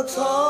the top.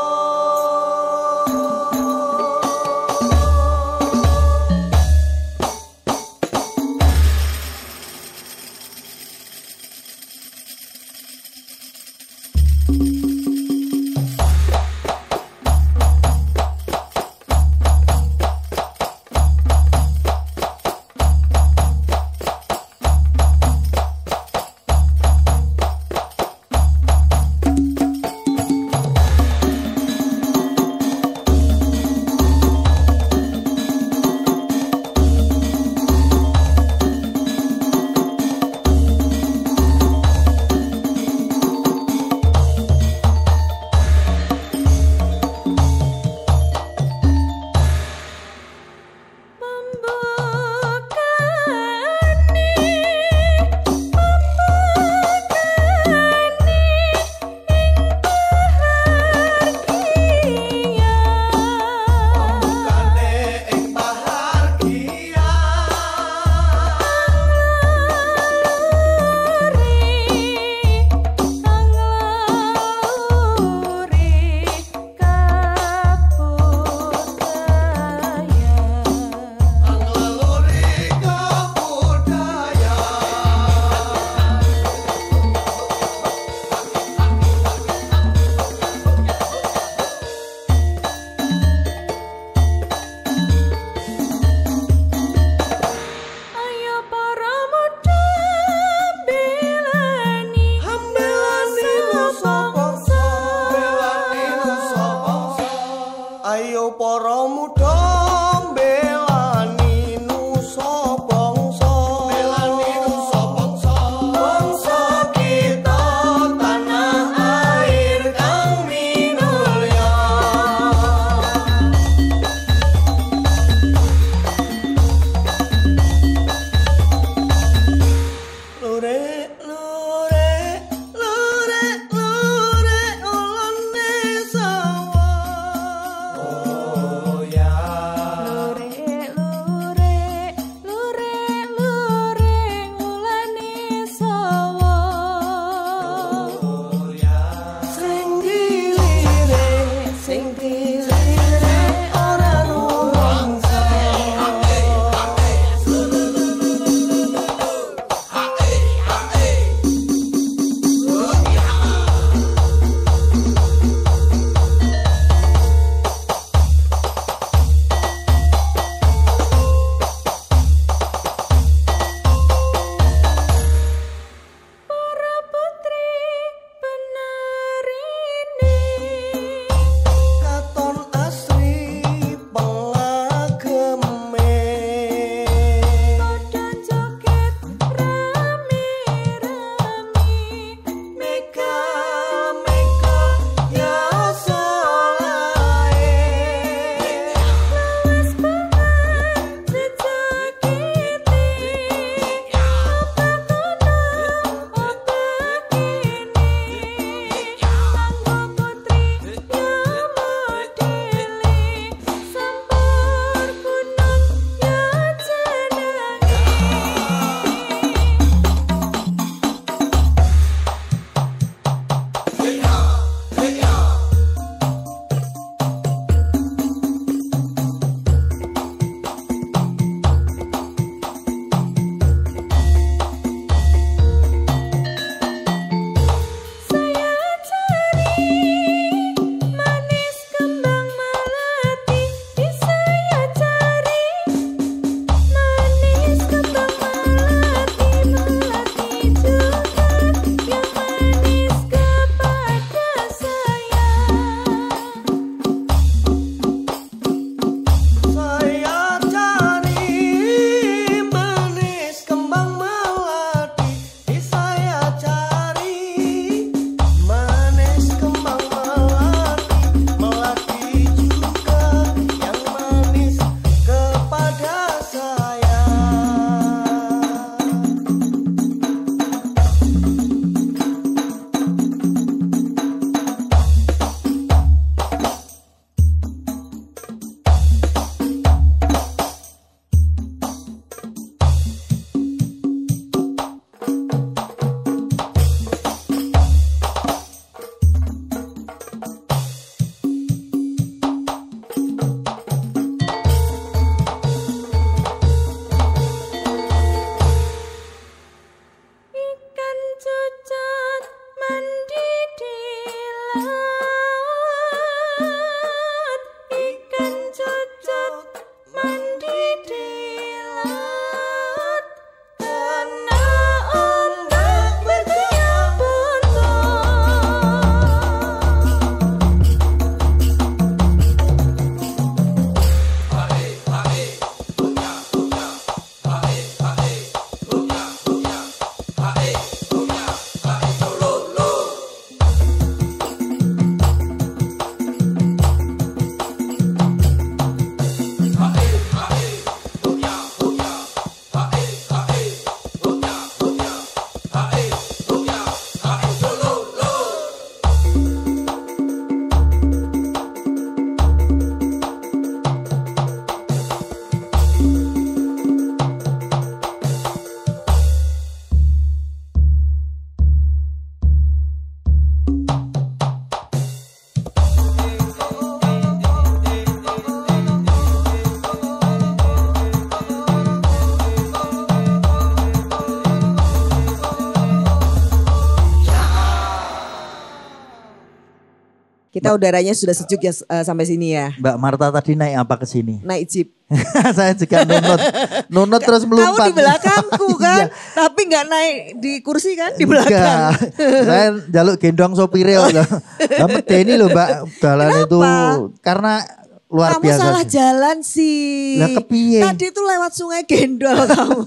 Kita udaranya sudah sejuk ya sampai sini ya. Mbak Marta tadi naik apa ke sini? Naik jeep. Saya juga nunut terus melompat. Kamu di belakangku kan, Iya. tapi nggak naik di kursi kan di belakang. Enggak. Saya jaluk gendong sopirnya. Medeni loh Mbak, jalan itu karena luar Kamu biasa. salah jalan sih. Lah kepiye? Tadi tuh lewat Sungai Gendol kamu.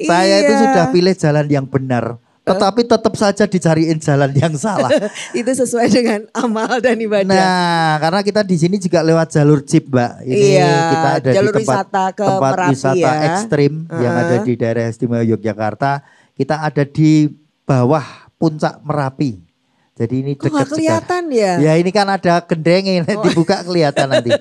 Saya itu Iya. sudah pilih jalan yang benar. Tetapi tetap saja dicariin jalan yang salah. Itu sesuai dengan amal dan ibadah. Nah, karena kita di sini juga lewat jalur jeep, Mbak. Ini Iya, kita ada jalur di tempat wisata ke tempat Merapi wisata ya. ekstrim yang ada di daerah istimewa Yogyakarta. Kita ada di bawah puncak Merapi. Jadi ini Kok dekat nggak kelihatan ya? Ya ini kan ada gendengnya, dibuka kelihatan nanti.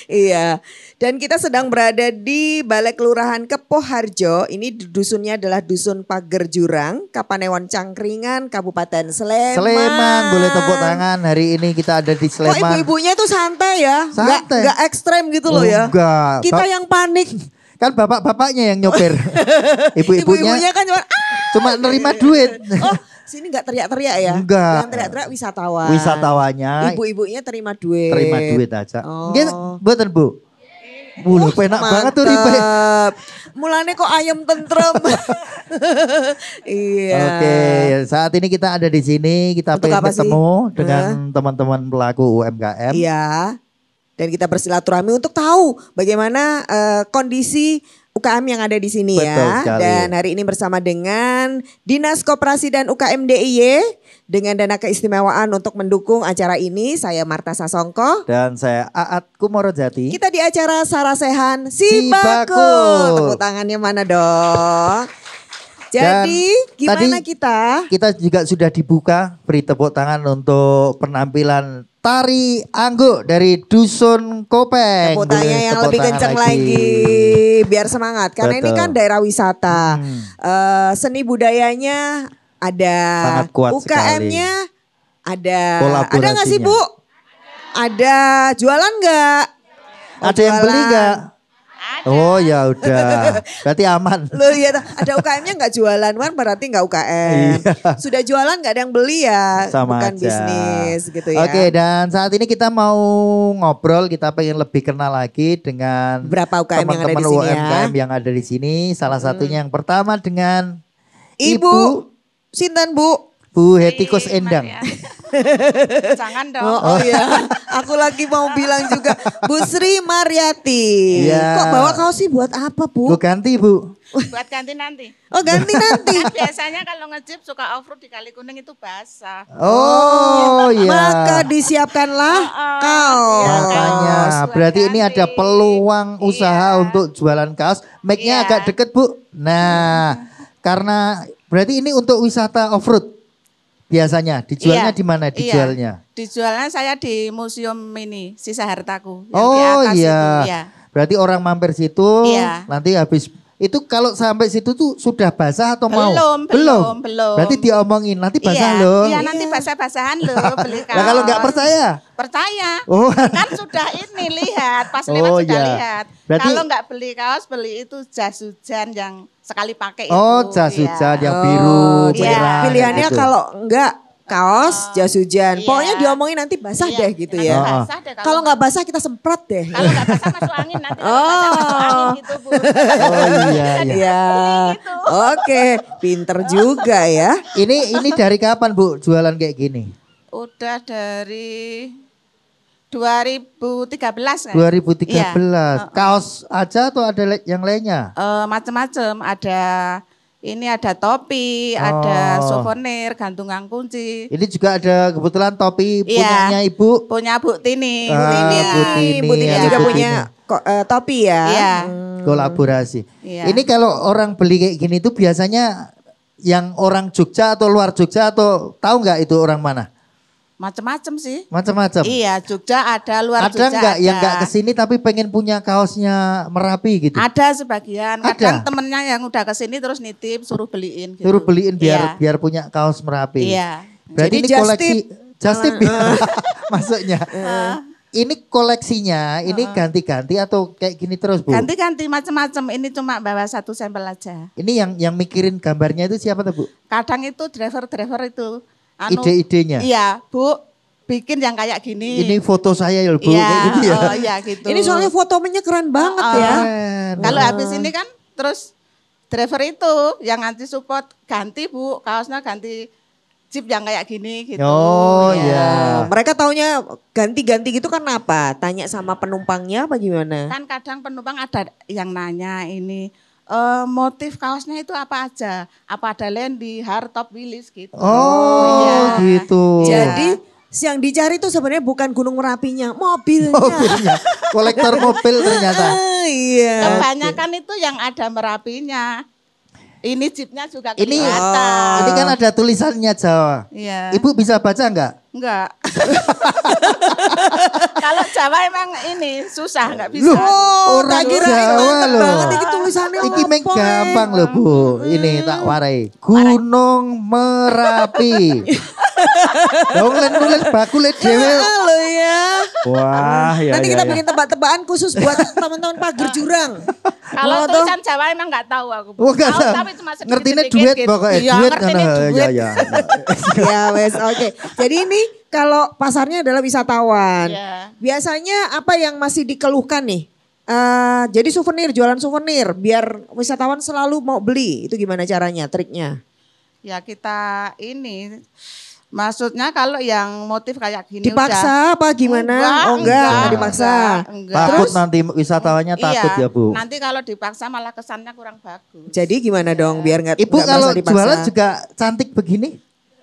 Iya. Dan kita sedang berada di Balai Kelurahan Kepoharjo. Ini dusunnya adalah Dusun Pager Jurang, Kapanewon Cangkringan, Kabupaten Sleman. Sleman, boleh tepuk tangan. Hari ini kita ada di Kok Sleman. ibu-ibunya tuh santai ya? Santai. Nggak ekstrem gitu loh ya? Enggak. Kita yang panik. Kan bapak-bapaknya yang nyopir. Ibu-ibunya kan cuma nerima duit. Oh, sini nggak teriak-teriak ya? Enggak. Yang teriak-teriak wisatawan. Wisatawannya Ibu-ibunya terima duit. terima duit aja. Oh. Nggih, mboten Bu. Bulu penak banget tuh ribe. Mantap. Mulane kok ayam tentrem. Iya. Oke, saat ini kita ada di sini, kita Untuk pengen apa sih? ketemu dengan teman-teman pelaku UMKM. Iya. Dan kita bersilaturahmi untuk tahu bagaimana kondisi UKM yang ada di sini Betul ya. sekali. Dan hari ini bersama dengan Dinas Koperasi dan UKM DIY dengan dana keistimewaan untuk mendukung acara ini. Saya Marta Sasongko. Dan saya Aat Kumorojati. Kita di acara Sarasehan Si Sibaku. Baku. Tepuk tangannya mana dong? Dan Jadi gimana tadi kita? Kita juga sudah dibuka, beri tepuk tangan untuk penampilan tari angguk dari Dusun Kopeng. Tepuk tangannya Boleh yang tepuk lebih tangan kencang lagi. Biar semangat. Karena ini Betul. kan daerah wisata. Seni budayanya ada. Sangat kuat UKM-nya ada. Kolaborasinya. Ada nggak sih Bu? Ada. Jualan nggak? Oh, Ada yang beli jualan. nggak? Oh ya udah, berarti aman. Loh ya, ada UKM-nya nggak jualan kan berarti nggak UKM. Iya. Sudah jualan nggak ada yang beli ya, Sama bukan aja. bisnis gitu ya. Oke, dan saat ini kita mau ngobrol, kita pengen lebih kenal lagi dengan Berapa UKM yang ada teman-teman di sini ya? UMKM yang ada di sini. Salah satunya yang pertama dengan Ibu, Sinten Bu? Bu Hetikus Endang. Jangan dong. Oh iya, aku lagi mau bilang juga Bu Sri Mariati. Iya. Kok bawa kaos sih buat apa Bu? Bu ganti Bu. Buat ganti nanti. Oh ganti nanti. Kan biasanya kalau nge-jeep suka off-road di Kali Kuning itu basah. Oh iya. Maka disiapkanlah kaos. Makanya Buat berarti ini ganti. ada peluang usaha Iya. untuk jualan kaos. Mic-nya Iya. agak deket Bu. Nah, karena berarti ini untuk wisata off-road. Biasanya dijualnya Iya. di mana dijualnya? Iya. Dijualnya saya di museum ini, Sisa Hartaku. Yang di Oh atas iya. itu, iya. Berarti orang mampir situ Iya. nanti habis itu kalau sampai situ tuh sudah basah atau mau? Belum. Berarti diomongin nanti basah Iya. loh. Iya, nanti basah-basahan loh beli kaos. Nah kalau nggak percaya? Percaya. Oh. Kan sudah ini lihat, pas lewat Oh, sudah iya. lihat. Berarti- Kalau nggak beli kaos, beli itu jas hujan yang sekali pakai itu. Oh, jas hujan Iya. yang biru, Iya. merah. Pilihannya gitu. kalau enggak kaos, jas hujan. Iya. Pokoknya diomongin nanti basah Iya, deh gitu nanti ya. basah deh, Kalau nggak basah kita semprot deh. Kalau nggak basah masuk angin nanti. Kalau Oh. basah masuk angin gitu, Bu. Oh iya iya. Iya. Oke, pinter juga ya. Ini dari kapan Bu jualan kayak gini? Udah dari 2013 kan? 2013. Iya. Kaos aja atau ada yang lainnya? Macem-macem, ada topi, ada souvenir, gantungan kunci. Ini juga ada kebetulan topi Iya. punyanya Ibu. Punya Bu Tini. Ah, Iya. Bu Tini. Bu Tini ya, juga Bu punya topi ya. Iya. Kolaborasi. Iya. Ini kalau orang beli kayak gini tuh biasanya yang orang Jogja atau luar Jogja atau tahu nggak itu orang mana? Macem-macem sih. Macam-macam. Iya, Jogja ada, luar Ada Jogja nggak ada. yang nggak kesini tapi pengen punya kaosnya Merapi gitu? Ada sebagian. Kadang Ada? temennya yang udah kesini terus nitip suruh beliin gitu. Suruh beliin biar Iya. biar punya kaos Merapi. Iya. Berarti Jadi ini just koleksi tip. just tip ya maksudnya. Ini koleksinya ini ganti-ganti atau kayak gini terus Bu? Ganti-ganti macam-macam. Ini cuma bawa satu sampel aja. Ini yang mikirin gambarnya itu siapa tuh Bu? Kadang itu driver-driver itu. Ide-idenya? Iya, Bu. bikin yang kayak gini. Ini foto saya ya Bu, Iya, kayak gitu ya. oh iya gitu. Ini soalnya fotonya keren banget ya. Keren. Kalau habis ini kan terus driver itu yang anti support ganti Bu, kaosnya ganti jeep yang kayak gini gitu. Oh iya. Mereka taunya ganti-ganti gitu kan apa? Tanya sama penumpangnya apa gimana? Kan kadang penumpang ada yang nanya ini motif kaosnya itu apa aja? Apa ada Lendi, hardtop, Willys gitu. Oh Iya. gitu. Jadi yang dicari itu sebenarnya bukan Gunung Merapinya, mobilnya. Mobilnya. Kolektor mobil ternyata. Iya. Kebanyakan itu yang ada Merapinya. Ini jeepnya juga Ini kelihatan. ini kan ada tulisannya Jawa. Iya. Ibu bisa baca enggak? Enggak. Kalau Jawa emang ini susah enggak bisa. Oh, Orang tak kira Jawa mantep loh. banget iki tulisannya Iki meng apa, gampang loh Bu. Ini tak warai. Gunung Merapi. Dong nulis bakule dhewe. Halo ya. Wah, ya Nanti ya, kita ya. bikin tebak-tebakan khusus buat teman-teman pagar jurang. Kalau Mau tuh? tulisan Jawa emang enggak tahu aku. Oh, enggak tahu. Tapi cuma sedikit. Ngertine duit pokoknya, Iya, duit ngertine ngono. duit. Ya ya. Ya wes, oke. Jadi ini kalau pasarnya adalah wisatawan. Iya. Biasanya apa yang masih dikeluhkan nih? Jadi souvenir, jualan souvenir, biar wisatawan selalu mau beli. Itu gimana caranya, triknya? Ya kita ini maksudnya kalau yang motif kayak gini Dipaksa apa gimana? Oh enggak, nggak dipaksa. Enggak. Takut nanti wisatawannya takut ya Bu. Nanti kalau dipaksa malah kesannya kurang bagus. Jadi gimana dong biar nggak Ibu nggak kalau merasa dipaksa? jualan juga cantik begini?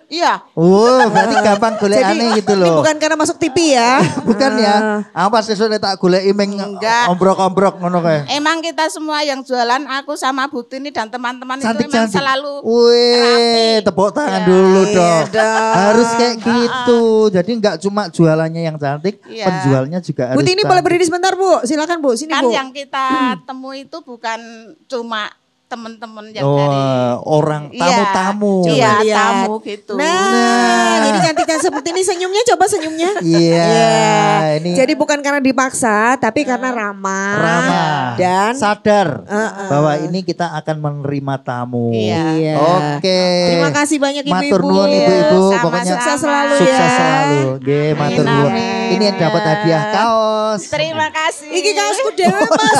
Iya. Oh, berarti gampang goleane gitu Ini loh. bukan karena masuk TV ya? Bukan ya. Apa sesuk tak goleki meng Enggak. ombrok-ombrok ngono kae. Emang kita semua yang jualan, aku sama Bu Tini dan teman-teman itu emang Cantik-cantik. selalu Wih, rapi. tepuk tangan Ya. dulu Iya dong. dong. Harus kayak gitu. Jadi nggak cuma jualannya yang cantik, Iya. penjualnya juga harus Bu Tini boleh cantik. berdiri sebentar Bu, silakan Bu, sini Kan Bu. yang kita temui itu bukan cuma teman-teman yang Oh, dari orang Iya, tamu-tamu. Iya, Lihat. tamu gitu. Nah, ini cantiknya seperti ini senyumnya, coba senyumnya. Iya, ini Jadi bukan karena dipaksa, tapi karena ramah. ramah Dan sadar bahwa ini kita akan menerima tamu. Iya. Oke. terima kasih banyak Matur ibu-ibu. nuwun ibu-ibu, Sama-sama. pokoknya Sukses selalu sukses ya. selalu. Nggih, matur Amin, nuwun. amin. Ini yang dapat hadiah kaos. Terima kasih. Iki kaosku dewe Mas.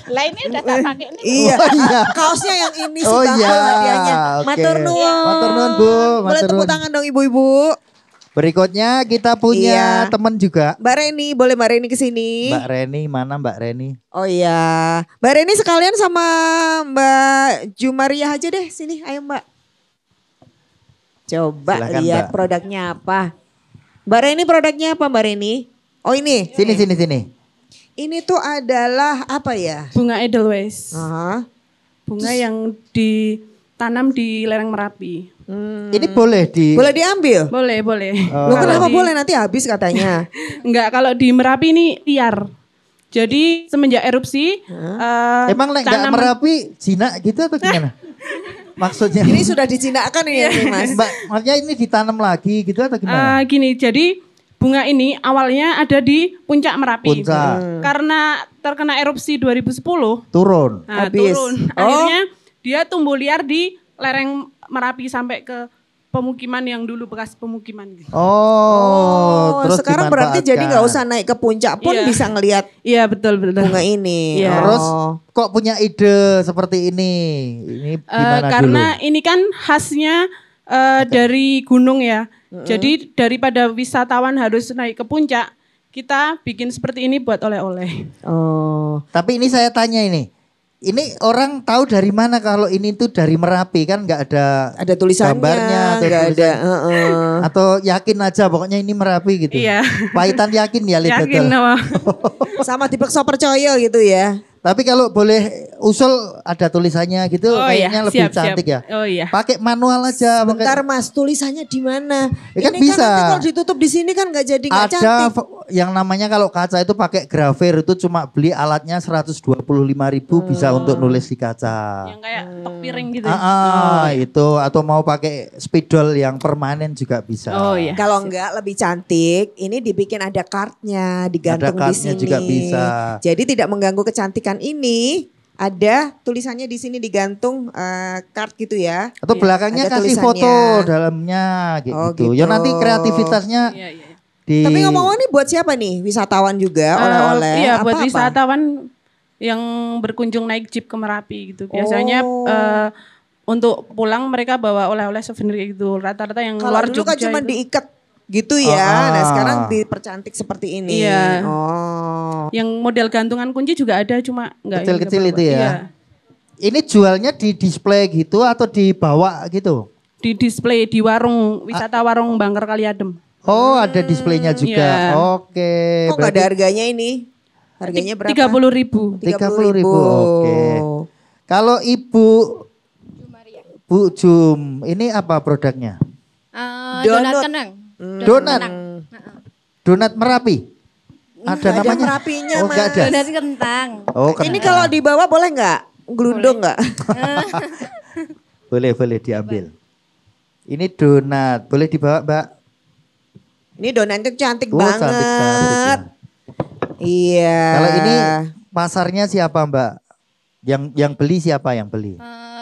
Lah ini udah tak pakai nih. Iya. Oh, iya. Kaosnya yang ini sih Oh Bang, iya, hadiahnya. oke. Matur nuwun. Matur nuwun, Bu. Boleh Matur tepuk nuwun. tangan dong ibu-ibu. Berikutnya kita punya Iya. teman juga. Mbak Reni, boleh Mbak Reni kesini? Mbak Reni, mana Mbak Reni? Oh iya. Mbak Reni sekalian sama Mbak Jumariah aja deh. Sini, ayo Mbak. Coba Silakan, lihat Mbak. produknya apa. Mbak Reni produknya apa Mbak Reni? Oh ini. Sini, sini, sini. Ini tuh adalah apa ya? Bunga Edelweiss. Aha. Bunga yang ditanam di lereng Merapi. Ini boleh di... Boleh diambil? Boleh, boleh. Loh Kalau kenapa di- boleh nanti habis katanya? Enggak, kalau di Merapi ini liar. Jadi semenjak erupsi Emang lek nggak tanaman- Merapi jinak gitu atau gimana? Maksudnya Ini sudah dijinakkan ya nih Mas. Mbak, maksudnya ini ditanam lagi gitu atau gimana? gini, jadi bunga ini awalnya ada di puncak Merapi. Puncak. Karena terkena erupsi 2010, Turun. nah, Habis. turun. Oh. Akhirnya dia tumbuh liar di lereng Merapi sampai ke pemukiman yang dulu bekas pemukiman. Gitu. Oh, terus sekarang berarti jadi nggak dimanfaatkan. usah naik ke puncak pun Iya. bisa ngelihat Iya, betul, betul. bunga ini. Iya. Terus Oh. kok punya ide seperti ini? Ini gimana Karena dulu? ini kan khasnya dari gunung ya. Jadi daripada wisatawan harus naik ke puncak, kita bikin seperti ini buat oleh-oleh. Oh. Tapi ini saya tanya ini orang tahu dari mana kalau ini tuh dari Merapi kan nggak ada Ada tulisannya, gambarnya atau nggak ada. tulisan. Atau yakin aja pokoknya ini Merapi gitu. Iya. Pahitan yakin ya lihat Yakin betul. sama. Sama dipaksa percaya gitu ya. Tapi kalau boleh usul ada tulisannya gitu Oh iya, kayaknya lebih siap, cantik siap. ya. Oh iya. Pakai manual aja. Bentar Mas, tulisannya di mana? Ya kan Ini bisa. kan nanti kalau ditutup di sini kan nggak jadi nggak Ada cantik. yang namanya kalau kaca itu pakai grafir itu cuma beli alatnya 125.000 bisa untuk nulis di kaca. Yang kayak tok piring gitu. Itu atau mau pakai spidol yang permanen juga bisa. Oh iya. Kalau enggak lebih cantik, ini dibikin ada kartnya, digantung di kartnya sini. juga bisa. Jadi tidak mengganggu kecantikan ini. Ada tulisannya di sini digantung kart gitu ya. Atau belakangnya Ada kasih tulisannya. foto dalamnya gitu. Oh, gitu. Ya nanti kreativitasnya Iya, iya. Tapi ngomong-ngomong nih buat siapa nih? Wisatawan juga, oleh-oleh. Iya, buat Apa-apa? wisatawan yang berkunjung naik jeep ke Merapi gitu. Biasanya untuk pulang mereka bawa oleh-oleh souvenir kayak gitu. Rata-rata yang Kalau luar dulu kan Jogja cuma itu. diikat gitu ya. Nah, Ah. sekarang dipercantik seperti ini. Iya. Oh. Yang model gantungan kunci juga ada, cuma enggak Kecil-kecil itu ya? Iya. Ini jualnya di display gitu atau dibawa gitu? Di display di warung wisata warung Bangker Kaliadem. Oh, ada displaynya juga. Iya. Kok Oke. nggak berarti ada harganya ini? Harganya berapa? 30.000. 30.000. Oke. Kalau Ibu Bu Jum, ini apa produknya? Donut. Donat kenang. Donat. Kenang. Donat Merapi. Ada Nggak ada namanya? Merapinya, Oh, nggak Mas. ada. Donat kentang. Oh, Ini kentang. kalau dibawa boleh nggak? Gelundung nggak? boleh diambil. Ini donat, boleh dibawa, Mbak? Ini donatnya cantik Oh, banget. cantik ya. Iya. Kalau ini pasarnya siapa, Mbak? Yang beli siapa yang beli?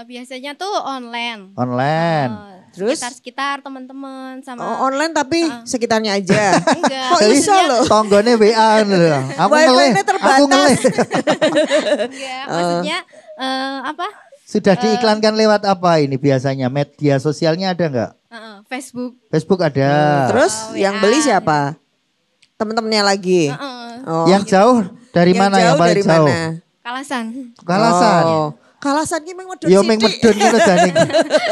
Biasanya tuh online. Online. Terus? Sekitar teman-teman sama. Oh, online tapi sekitarnya aja. Enggak. Kok Jadi, bisa loh? Tonggone WA loh. Aku Wifi-nya ngeleh. terbatas. Aku ngeleh. Enggak. Maksudnya apa? Sudah diiklankan lewat apa ini biasanya? Media sosialnya ada nggak? Facebook. Facebook ada. Terus WA. yang beli siapa? Temen-temennya lagi. Oh, Yang jauh dari yang mana? Yang paling dari jauh? mana? Kalasan. Kalasan. Oh. Kalasan ki meng medun Yo ming sithik. medun ngono jane.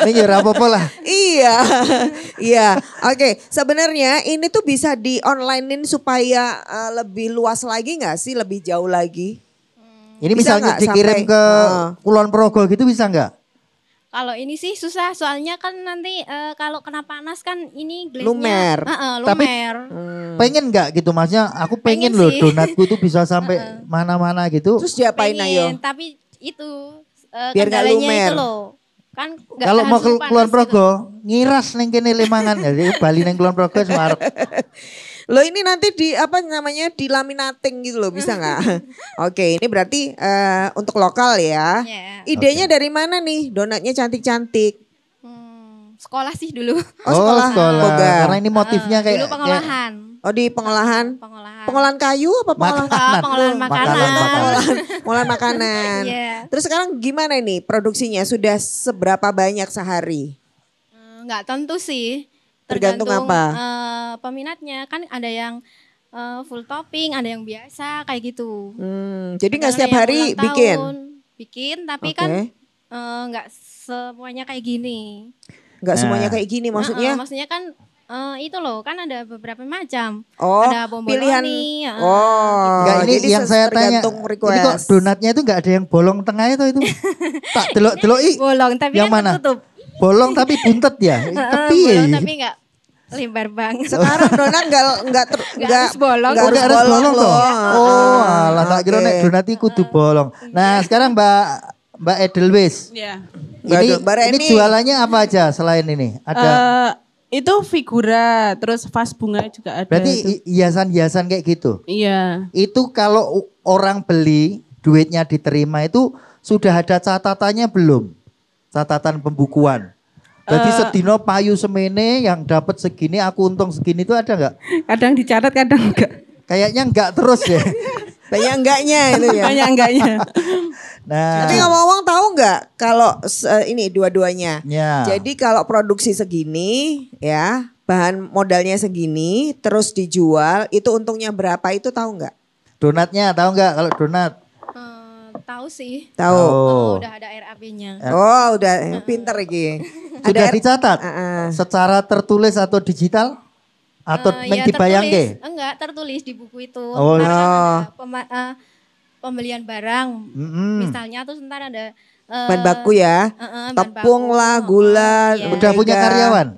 Ning ya ora apa-apa lah. Iya. Iya. Oke, sebenarnya ini tuh bisa di onlinein supaya lebih luas lagi nggak sih? Lebih jauh lagi? Ini Bisa misalnya nggak dikirim sampai- ke Kulon Progo gitu bisa nggak? Kalau ini sih susah soalnya kan nanti kalau kena panas kan ini glassnya Lumer. Tapi- lumer. Pengen nggak gitu maksudnya? Aku pengen Pengen loh sih. donatku tuh bisa sampai mana-mana gitu. Terus diapain ayo? Tapi itu Biar nggak kendalanya lumer. itu loh. Kan nggak Kalau tahan mau ke suhu panas Kulon gitu. Progo, ngiras neng kene lemangan jadi Bali neng Kulon Progo semarep. Loh ini nanti di apa namanya dilaminating gitu loh, bisa nggak? Oke, ini berarti untuk lokal ya. Ya. Idenya dari mana nih? Donatnya cantik-cantik. Sekolah sih dulu. Oh, sekolah boga. Karena ini motifnya kayak Dulu pengolahan. Oh di pengolahan. Pengolahan. Pengolahan kayu apa pengolahan Makanan. Pengolahan makanan. Pengolahan makanan. Iya. Terus sekarang gimana ini produksinya? Sudah seberapa banyak sehari? Nggak tentu sih. Tergantung apa? Peminatnya kan ada yang full topping, ada yang biasa kayak gitu. Jadi nggak Kadang setiap ada yang hari ulang bikin? tahun, bikin tapi Oke. kan nggak semuanya kayak gini. Nggak Nah. semuanya kayak gini maksudnya? Maksudnya kan itu loh kan ada beberapa macam. Oh, ada bomboloni. pilihan. gitu. Oh, Enggak ini jadi yang saya tanya. tergantung Ini kok request. donatnya itu enggak ada yang bolong tengah itu Tak delok-delok Bolong tapi yang kan mana? tertutup. Bolong tapi buntet ya. Tapi Bolong tapi nggak lebar banget. Sekarang donat nggak harus bolong. nggak harus harus bolong toh. loh. Oh, alah tak kira Oke. nek donat iki kudu bolong. Nah, sekarang Mbak Edelweiss. Iya. Ini Mbak Reni. ini jualannya apa aja selain ini? Ada Itu figura, terus vas bunga juga ada. berarti itu. hiasan-hiasan kayak gitu. Iya. Itu kalau orang beli, duitnya diterima itu sudah ada catatannya belum? Catatan pembukuan. Jadi sedino payu semene yang dapat segini, aku untung segini itu ada nggak? Kadang dicatat, kadang enggak. Kayaknya nggak terus ya. Banyak enggaknya itu ya. Banyak enggaknya. Nah, Tapi ngomong-ngomong tahu nggak kalau ini dua-duanya. ya. Jadi kalau produksi segini ya, bahan modalnya segini, terus dijual, itu untungnya berapa itu tahu nggak? Donatnya tahu nggak kalau donat? Tahu sih. Tahu. Oh. Udah ada RAB-nya. Oh, udah pinter lagi. Sudah Ada dicatat? Secara tertulis atau digital? Atau Ya, dibayangke? tertulis. Enggak, tertulis di buku itu. Oh. Ntar kan ada pembelian barang. Mm-mm. Misalnya terus ntar ada bahan baku ya. bahan Tepung baku. lah, gula, Iya. Udah punya mentega. karyawan?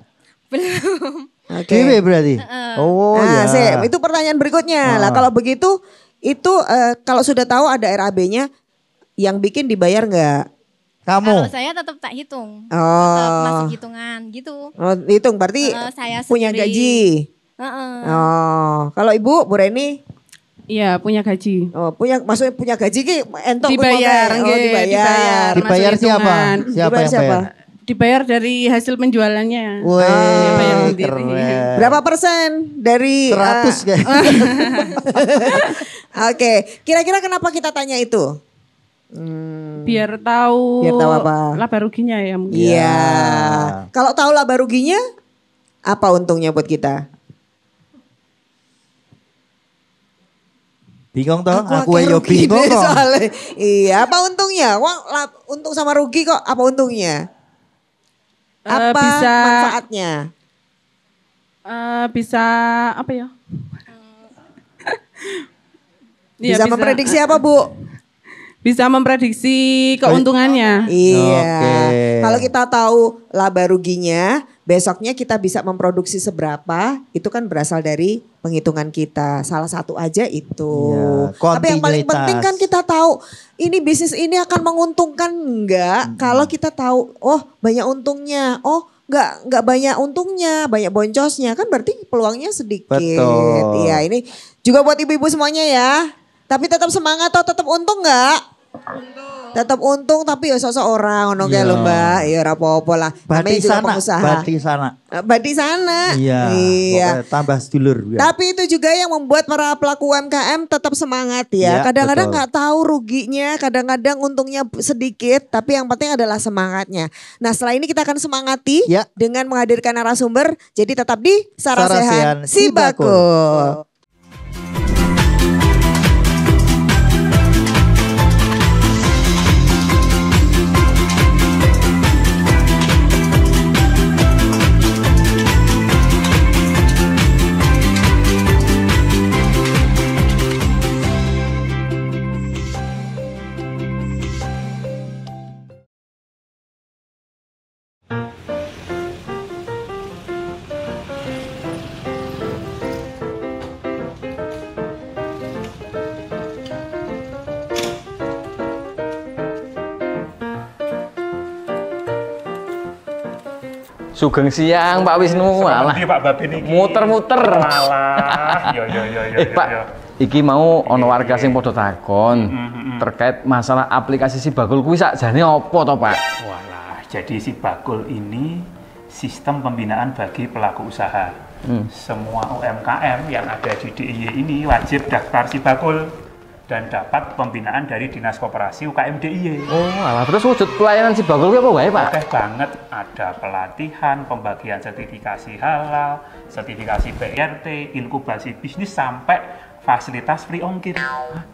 Belum. Oke. Dewe berarti? Oh Nah, ya. itu pertanyaan berikutnya. Lah kalau begitu itu kalau sudah tahu ada RAB-nya yang bikin dibayar nggak? Kamu? Kalau saya tetap tak hitung. Tetap Oh. masih hitungan gitu. Oh, hitung berarti Saya punya sendiri. gaji. Heeh. Oh, kalau Ibu Bu Reni Iya, punya gaji. maksudnya punya gaji ki entuk kuwi Dibayar, pokoknya. nggih, dibayar. Dibayar Masuk siapa? hitungan. Siapa Dibayar yang siapa? bayar? Dibayar dari hasil penjualannya. Wih, Dia bayar sendiri. keren. Berapa persen dari 100 kayak. Oke, kira-kira kenapa kita tanya itu? Biar tahu apa? laba ruginya ya mungkin. Iya. Kalau tahu laba ruginya, apa untungnya buat kita? Bingung toh? Aku akeh yo rugi bingung deh kok. soalnya. Iya, apa untungnya? Untung sama rugi kok, apa untungnya? Apa manfaatnya? Bisa apa ya? Iya, Bisa memprediksi apa, Bu? Bisa memprediksi keuntungannya. Iya. Oke. Kalau kita tahu laba ruginya, besoknya kita bisa memproduksi seberapa, itu kan berasal dari penghitungan kita. Salah satu aja itu. Iya, Tapi yang paling kontinuitas. penting kan kita tahu ini bisnis ini akan menguntungkan enggak? Kalau kita tahu, oh banyak untungnya, oh enggak banyak untungnya, banyak boncosnya, kan berarti peluangnya sedikit. Betul. Iya, ini juga buat ibu-ibu semuanya ya. Tapi tetap semangat atau tetap untung enggak? Tetap untung tapi ya sosok orang ono kae Iya. lho Mbak. Ya ora apa-apa lah. Namanya juga pengusaha. Badi sana. Badi sana. Iya. Iya. Pokoknya tambah sedulur. Ya. Tapi itu juga yang membuat para pelaku UMKM tetap semangat ya. Iya, Kadang-kadang betul. nggak tahu ruginya, kadang-kadang untungnya sedikit, tapi yang penting adalah semangatnya. Nah, setelah ini kita akan semangati Ya. dengan menghadirkan narasumber. Jadi tetap di Sarasehan Sarasehan Si Si Bakul. Bakul. Sugeng siang Pak Wisnu, alah. Pak Babin iki. Muter-muter. Alah, yo. Pak, iki mau ono warga sing padha takon terkait masalah aplikasi Si Bakul kuwi sakjane apa to, Pak? Walah, jadi Si Bakul ini sistem pembinaan bagi pelaku usaha. Semua UMKM yang ada di DIY ini wajib daftar Si Bakul dan dapat pembinaan dari Dinas Koperasi UKM DIY. Oh, alah terus wujud pelayanan Si Bakul kuwi apa wae, Pak? Oke banget, ada pelatihan, pembagian sertifikasi halal, sertifikasi BRT, inkubasi bisnis sampai fasilitas free ongkir.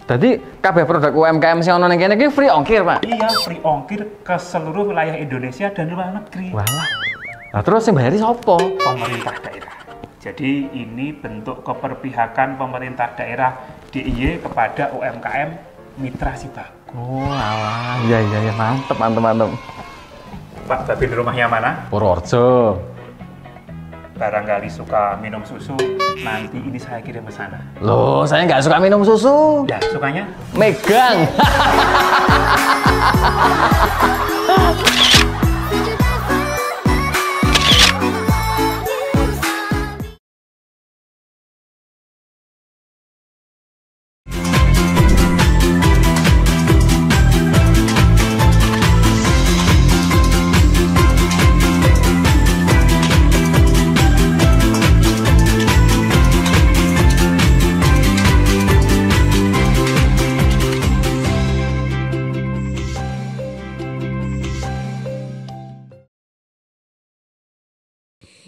Dadi kabeh produk UMKM sing ono ning kene iki free ongkir, Pak. Iya, free ongkir ke seluruh wilayah Indonesia dan luar negeri. Walah. Lah terus sing bayari sapa? Pemerintah daerah. Jadi ini bentuk keperpihakan pemerintah daerah DIY kepada UMKM mitra Si Bakul. Oh, alah. Iya, mantep. Pak Babin rumahnya mana? Purworejo. Barangkali suka minum susu, nanti ini saya kirim ke sana. Loh, saya nggak suka minum susu. Ya, sukanya? Megang.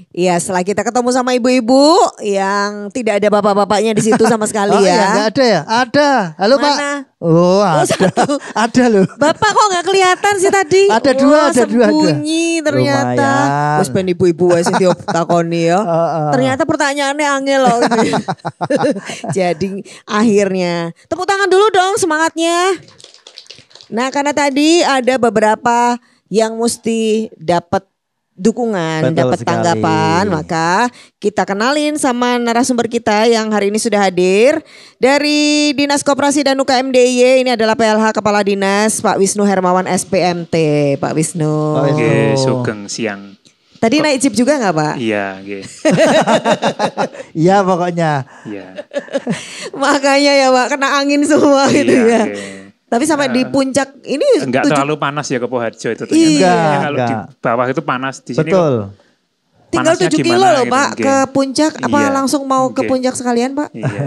Iya, setelah kita ketemu sama ibu-ibu yang tidak ada bapak-bapaknya di situ sama sekali Oh ya. iya, nggak ada ya? Ada. Halo Pak. Mana? Oh ada. satu. Ada loh. Bapak kok nggak kelihatan sih tadi? Ada dua, Wah, ada dua, ada. sembunyi ternyata. Lumayan. Terus ben ibu-ibu wes sing takoni ya. Ternyata pertanyaannya angel loh. Ini. Jadi akhirnya tepuk tangan dulu dong semangatnya. Nah, karena tadi ada beberapa yang mesti dapat dukungan, Betul dapat sekali. tanggapan, maka kita kenalin sama narasumber kita yang hari ini sudah hadir dari Dinas Koperasi dan UKM DIY. Ini adalah PLH Kepala Dinas Pak Wisnu Hermawan SPMT. Pak Wisnu. Pak Wisnu. Oke, sugeng siang. Tadi naik jeep juga nggak Pak? Iya, oke. Iya pokoknya. Iya. Makanya ya Pak kena angin semua gitu Iya, ya. oke. Tapi sampai di puncak ini enggak terlalu panas ya ke Poharjo itu ternyata. Iya. Kalau di bawah itu panas, di sini Betul. tinggal panasnya 7 kilo gimana loh gitu, Pak nggih. ke puncak. Apa Iya, langsung mau ke nggih. puncak sekalian Pak? Iya.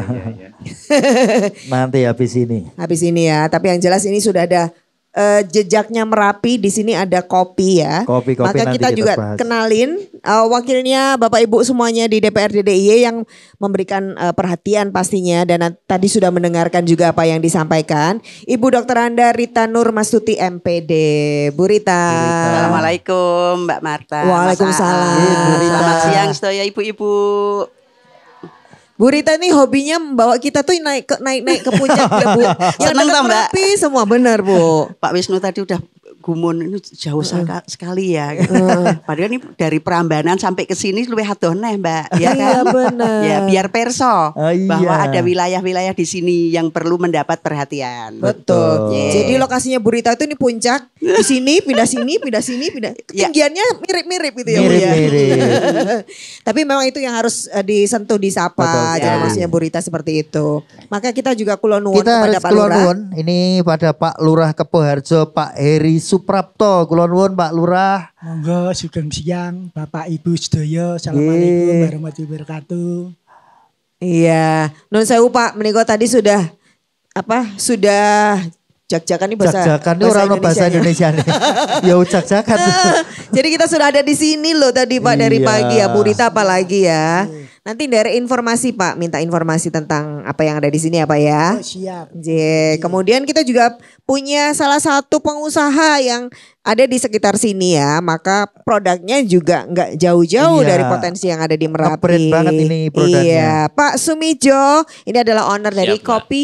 Nanti habis ini. Habis ini ya. Tapi yang jelas ini sudah ada jejaknya Merapi. Di sini ada kopi ya. Kopi-kopi Maka nanti kita kita juga bahas. kenalin wakilnya Bapak Ibu semuanya di DPRD DIY yang memberikan perhatian pastinya. Dan tadi sudah mendengarkan juga apa yang disampaikan. Ibu Dr. Anda Rita Nur Mastuti MPD. Bu Rita. Assalamualaikum Mbak Marta. Waalaikumsalam. Mas Aan. Bu Rita. Selamat siang sedaya ibu-ibu. Bu Rita ini hobinya membawa kita tuh naik ke puncak ya Bu. Yang Seneng dekat toh, Mbak? Merapi semua benar Bu. Pak Wisnu tadi udah gumun ini jauh sekali ya. Padahal ini dari Prambanan sampai ke sini luwih adoh neh Mbak, ya Iya kan? benar. Ya biar perso iya. bahwa ada wilayah-wilayah di sini yang perlu mendapat perhatian. Betul. Yeah. Jadi lokasinya Bu Rita itu ini puncak. Di sini pindah sini, pindah sini, pindah. Ya. Ketinggiannya mirip-mirip gitu ya Bu ya. Mirip-mirip. Tapi memang itu yang harus disentuh, disapa. Betul, Jadi ya. maksudnya Bu Rita seperti itu. Maka kita juga kulon nuwun Kita kepada harus Pak kulon Lurah. nuwun ini pada Pak Lurah Kepoharjo, Pak Heri Suprapto. Kulon nuwun Pak Lurah. Monggo sugeng siang Bapak Ibu sedaya. Assalamualaikum warahmatullahi wabarakatuh. Iya. Nun sewu Pak, menika tadi sudah jak-jakan ini Jak-jakan ini orang bahasa Indonesia nih. Ya jak-jakan. Jadi kita sudah ada di sini loh tadi Pak dari Iya. pagi ya. Bu Rita apalagi ya. Nanti dari informasi Pak, minta informasi tentang apa yang ada di sini ya Pak ya. Oh, siap. Kemudian kita juga punya salah satu pengusaha yang ada di sekitar sini ya. Maka produknya juga nggak jauh-jauh Iya. dari potensi yang ada di Merapi. Nge-brand banget ini produknya. Iya, Pak Sumijo, ini adalah owner dari Siap, Mbak. Kopi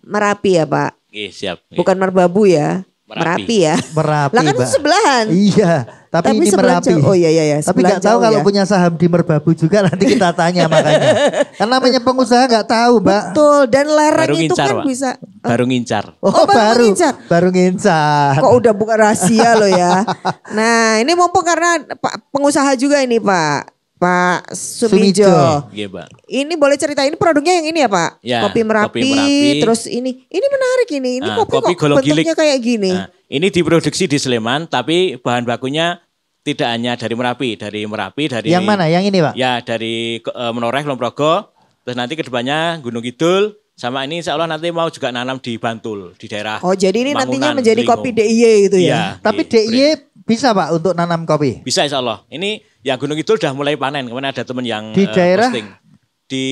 Merapi ya Pak. Oke, siap. Bukan Merbabu ya. Merapi ya. Merapi, Lah kan Mbak. sebelahan. Iya, tapi ini sebelah Merapi. jauh. Oh iya. Tapi sebelah nggak tahu jauh kalau ya. punya saham di Merbabu juga nanti kita tanya makanya. Karena namanya pengusaha nggak tahu, Mbak. Betul, dan lereng Baru itu ngincar, kan Pak. bisa. Baru ngincar. Oh, baru ngincar. Baru ngincar. Kok udah bukan rahasia loh ya. Nah ini mumpung karena Pak pengusaha juga ini Pak Sumijo. Iya, Pak. Ini boleh ceritain produknya yang ini ya Pak? Ya, Kopi Merapi, Kopi Merapi. terus ini menarik ini. Ini Nah, kopi kok golong bentuknya gilik. kayak gini. Nah, ini diproduksi di Sleman, tapi bahan bakunya tidak hanya dari Merapi, dari Yang mana? Yang ini, Pak? Ya, dari Menoreh, Lomprogo, terus nanti kedepannya Gunung Kidul, sama ini insya Allah nanti mau juga nanam di Bantul, di daerah Oh jadi ini nantinya Mangunan, menjadi Lingung. kopi DIY gitu ya? Iya, Tapi DIY bisa Pak untuk nanam kopi? bisa insya Allah. Ini yang Gunung Kidul udah mulai panen. Kemarin ada teman yang Di daerah? posting. Di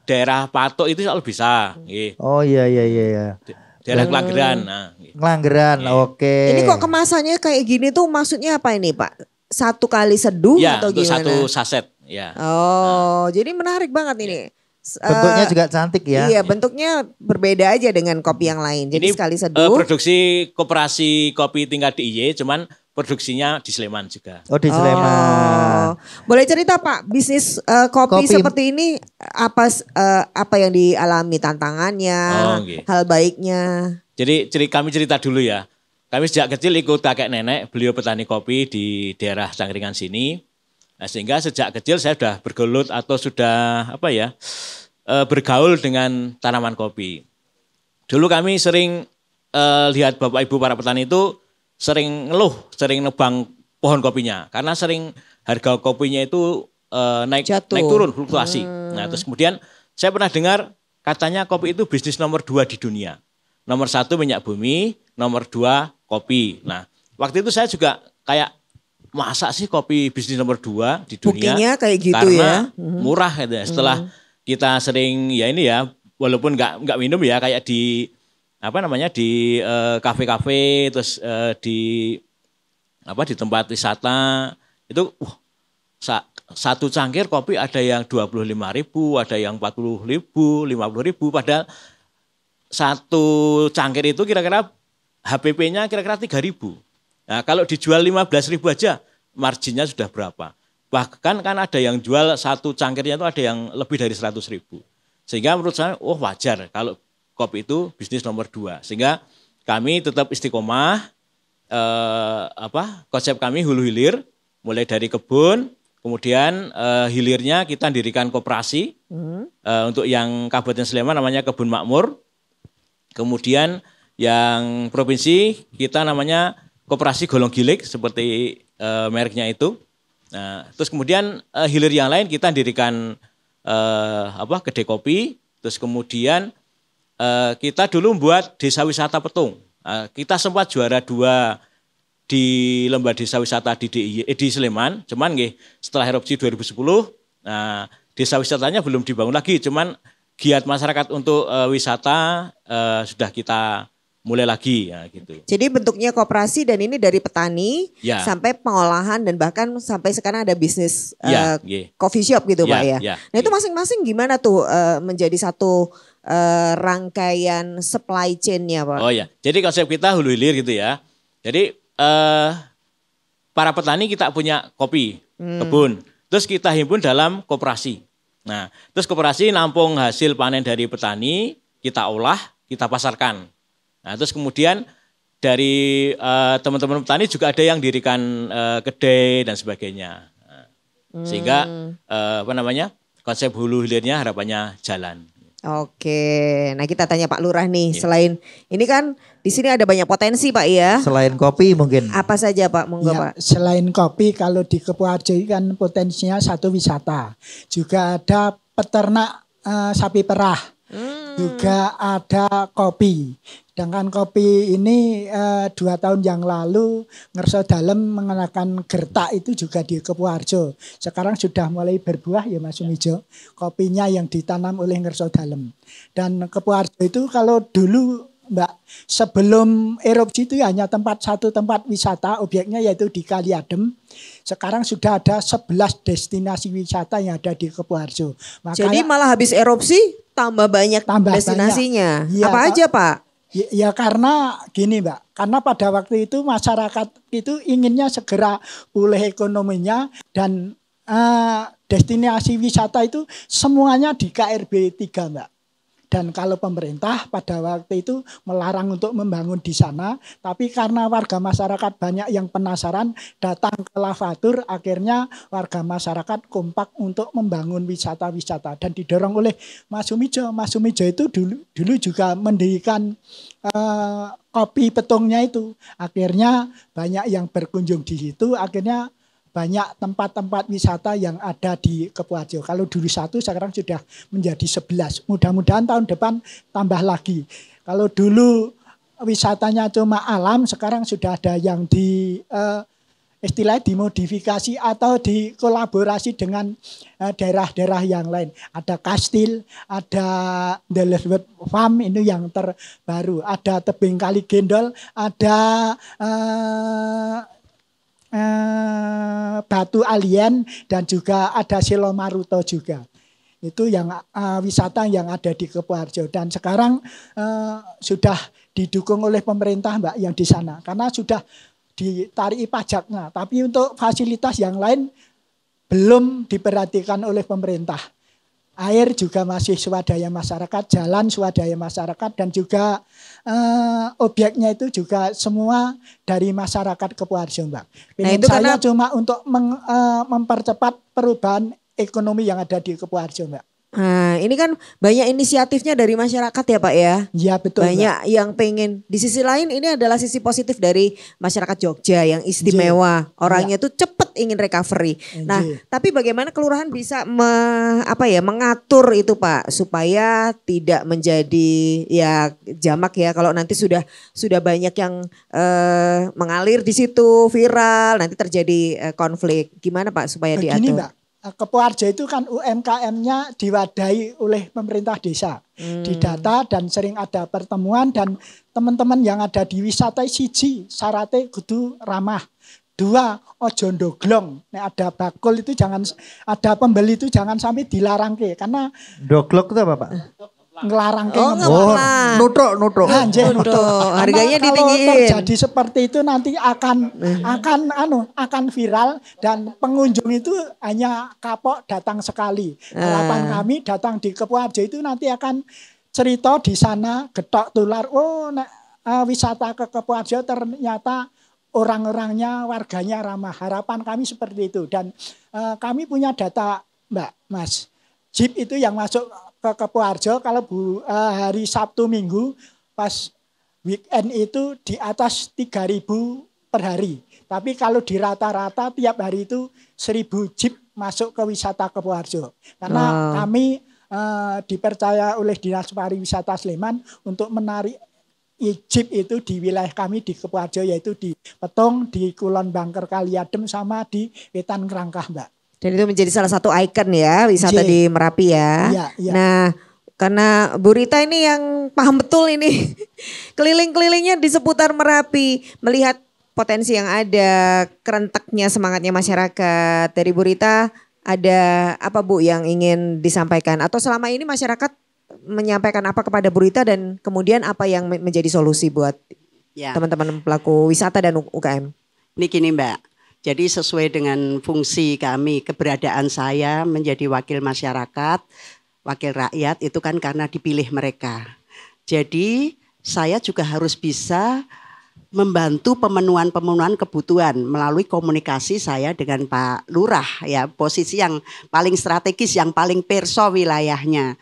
daerah Patok itu insya Allah bisa. Nggih. Oh iya. Daerah Kelanggeran. Nah, nggih. Ngelanggeran, oke. Ini kok kemasannya kayak gini tuh maksudnya apa ini Pak? Satu kali seduh Ya, atau untuk gimana? satu saset. Ya. Oh, jadi menarik banget ini. Bentuknya juga cantik ya. Iya, bentuknya berbeda aja dengan kopi yang lain. Jadi Ini sekali seduh. produksi koperasi kopi tingkat DIY, cuman produksinya di Sleman juga. Oh di Sleman. Boleh cerita Pak, bisnis kopi seperti ini apa yang dialami tantangannya, Oke. hal baiknya? Jadi kami cerita dulu ya. Kami sejak kecil ikut kakek nenek, beliau petani kopi di daerah Cangkringan sini. Nah, sehingga sejak kecil saya sudah bergelut atau sudah bergaul dengan tanaman kopi. Dulu kami sering lihat bapak ibu para petani itu sering ngeluh, sering nebang pohon kopinya. Karena sering harga kopinya itu naik turun, fluktuasi. Nah terus kemudian saya pernah dengar katanya kopi itu bisnis nomor 2 di dunia. Nomor 1 minyak bumi, nomor 2 kopi. Nah waktu itu saya juga kayak masa sih kopi bisnis nomor 2 di dunia? Buktinya kayak gitu karena ya. murah gitu ya. Setelah kita sering ya ini ya, walaupun nggak minum ya kayak di di kafe-kafe terus di tempat wisata itu satu cangkir kopi ada yang 25.000, ada yang 40.000, 50.000, padahal satu cangkir itu kira-kira HPP-nya kira-kira 3.000. Nah, kalau dijual 15.000 aja, marginnya sudah berapa? Bahkan kan ada yang jual satu cangkirnya itu ada yang lebih dari 100.000. Sehingga menurut saya, wajar kalau kopi itu bisnis nomor 2. Sehingga kami tetap istiqomah, konsep kami hulu hilir, mulai dari kebun, kemudian hilirnya kita dirikan koperasi, untuk yang Kabupaten Sleman namanya Kebun Makmur. Kemudian yang provinsi kita namanya Koperasi Golong Gilik seperti mereknya itu. Nah, terus kemudian hilir yang lain kita dirikan kedai kopi. Terus kemudian kita dulu membuat desa wisata Petung. Kita sempat juara 2 di lomba desa wisata di DIY di Sleman. Cuman setelah erupsi 2010, nah, desa wisatanya belum dibangun lagi. Cuman giat masyarakat untuk wisata sudah kita mulai lagi ya gitu. Jadi bentuknya koperasi dan ini dari petani sampai pengolahan dan bahkan sampai sekarang ada bisnis coffee shop gitu Pak ya. Nah itu masing-masing gimana tuh menjadi satu rangkaian supply chain-nya Pak? Oh ya, jadi konsep kita hulu hilir gitu ya. Jadi para petani kita punya kopi kebun, terus kita himpun dalam koperasi. Nah, terus koperasi nampung hasil panen dari petani, kita olah, kita pasarkan. Nah, terus kemudian dari teman-teman petani juga ada yang dirikan kedai dan sebagainya. Nah, sehingga konsep hulu hilirnya harapannya jalan. Oke, nah kita tanya Pak Lurah nih, selain ini kan di sini ada banyak potensi Pak ya. Selain kopi mungkin. Apa saja Pak, monggo ya, Pak. Selain kopi kalau di Kepuarjo kan potensinya satu wisata. Juga ada peternak sapi perah. Juga ada kopi. Sedangkan kopi ini 2 tahun yang lalu Ngerso Dalem mengenakan gertak itu juga di Kepuarjo. Sekarang sudah mulai berbuah ya Mas Sumijo. Kopinya yang ditanam oleh Ngerso Dalem. Dan Kepuarjo itu kalau dulu Mbak, sebelum erupsi itu hanya satu tempat wisata, objeknya yaitu di Kali Adem. Sekarang sudah ada 11 destinasi wisata yang ada di Kepuarjo. Jadi malah habis erupsi tambah banyak destinasinya. Banyak. Ya, apa aja Pak? Ya karena gini Mbak, karena pada waktu itu masyarakat itu inginnya segera pulih ekonominya dan destinasi wisata itu semuanya di KRB 3 Mbak. Dan kalau pemerintah pada waktu itu melarang untuk membangun di sana, tapi karena warga masyarakat banyak yang penasaran datang ke Lavatur, akhirnya warga masyarakat kompak untuk membangun wisata-wisata dan didorong oleh Mas Sumijo. Mas Sumijo itu dulu juga mendirikan kopi Petungnya itu. Akhirnya banyak yang berkunjung di situ, akhirnya banyak tempat-tempat wisata yang ada di Kepuarjo. Kalau dulu 1, sekarang sudah menjadi 11. Mudah-mudahan tahun depan tambah lagi. Kalau dulu wisatanya cuma alam, sekarang sudah ada yang istilahnya dimodifikasi atau dikolaborasi dengan daerah-daerah yang lain. Ada Kastil, ada Deleswet Farm, ini yang terbaru. Ada Tebing Kali Gendol, ada Batu Alien dan juga ada Silo Maruto juga. Itu yang wisata yang ada di Kepuarjo dan sekarang sudah didukung oleh pemerintah Mbak yang di sana karena sudah ditarik pajaknya. Tapi untuk fasilitas yang lain belum diperhatikan oleh pemerintah. Air juga masih swadaya masyarakat, jalan swadaya masyarakat dan juga objeknya itu juga semua dari masyarakat Kepuarjo Mbak. Nah, itu saya cuma untuk mempercepat perubahan ekonomi yang ada di Kepuarjo Mbak. Nah, ini kan banyak inisiatifnya dari masyarakat ya Pak ya. Iya betul. Banyak Mbak. Yang pengen. Di sisi lain ini adalah sisi positif dari masyarakat Jogja yang istimewa. Orangnya tuh cepet ingin recovery. Nah, tapi bagaimana kelurahan bisa mengatur itu Pak supaya tidak menjadi ya jamak ya kalau nanti sudah banyak yang mengalir di situ viral nanti terjadi konflik. Gimana Pak supaya diatur? Begini Mbak. Kepuarjo itu kan UMKM-nya diwadahi oleh pemerintah desa. Didata dan sering ada pertemuan dan teman-teman yang ada di wisata siji syaratnya kudu ramah. 2, ojo ndoglong. Nek ada bakul itu jangan, ada pembeli itu jangan sampai dilarang karena doglok itu apa Pak? Ngelarang nutruk. Harganya ditinggiin. Kalau terjadi seperti itu nanti akan viral dan pengunjung itu hanya kapok datang sekali. Harapan kami datang di Kepuarjo itu nanti akan cerita di sana getok tular. Wisata ke Kepuarjo ternyata orang-orangnya warganya ramah. Harapan kami seperti itu dan kami punya data Mbak Mas. Jeep itu yang masuk ke Kepuarjo kalau hari Sabtu Minggu pas weekend itu di atas 3.000 per hari. Tapi kalau di rata-rata tiap hari itu 1.000 jeep masuk ke wisata Kepuharjo. Karena kami dipercaya oleh Dinas Pariwisata Sleman untuk menarik jeep itu di wilayah kami di Kepuharjo, yaitu di Petong, di Kulon Bangker Kaliadem, sama di Wetan Kerangkah, Mbak. Dan itu menjadi salah satu ikon ya wisata di Merapi ya. Iya. Nah, karena Bu Rita ini yang paham betul ini keliling-kelilingnya di seputar Merapi, melihat potensi yang ada, kerenteknya semangatnya masyarakat. Dari Bu Rita ada apa Bu yang ingin disampaikan? Atau selama ini masyarakat menyampaikan apa kepada Bu Rita dan kemudian apa yang menjadi solusi buat teman-teman pelaku wisata dan UKM? Ini gini Mbak. Jadi sesuai dengan fungsi kami, keberadaan saya menjadi wakil masyarakat, wakil rakyat itu kan karena dipilih mereka. Jadi saya juga harus bisa membantu pemenuhan kebutuhan melalui komunikasi saya dengan Pak Lurah ya, posisi yang paling strategis, yang paling perso wilayahnya.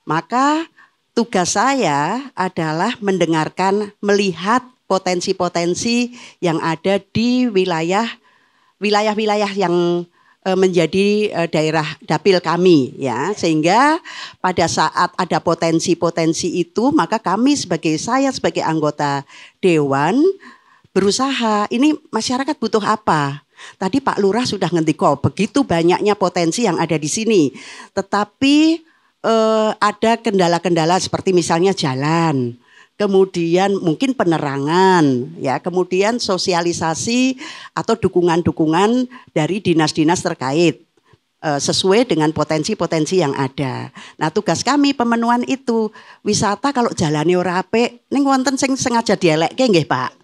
Maka tugas saya adalah mendengarkan, melihat potensi-potensi yang ada di wilayah yang menjadi daerah dapil kami ya, sehingga pada saat ada potensi-potensi itu maka kami saya sebagai anggota dewan berusaha, ini masyarakat butuh apa. Tadi Pak Lurah sudah ngendiko begitu banyaknya potensi yang ada di sini, tetapi ada kendala-kendala seperti misalnya jalan, kemudian mungkin penerangan, ya, kemudian sosialisasi atau dukungan-dukungan dari dinas-dinas terkait sesuai dengan potensi-potensi yang ada. Nah, tugas kami pemenuhan itu. Wisata kalau jalannya ora apik, ning wonten sing sengaja dielekke nggih, Pak.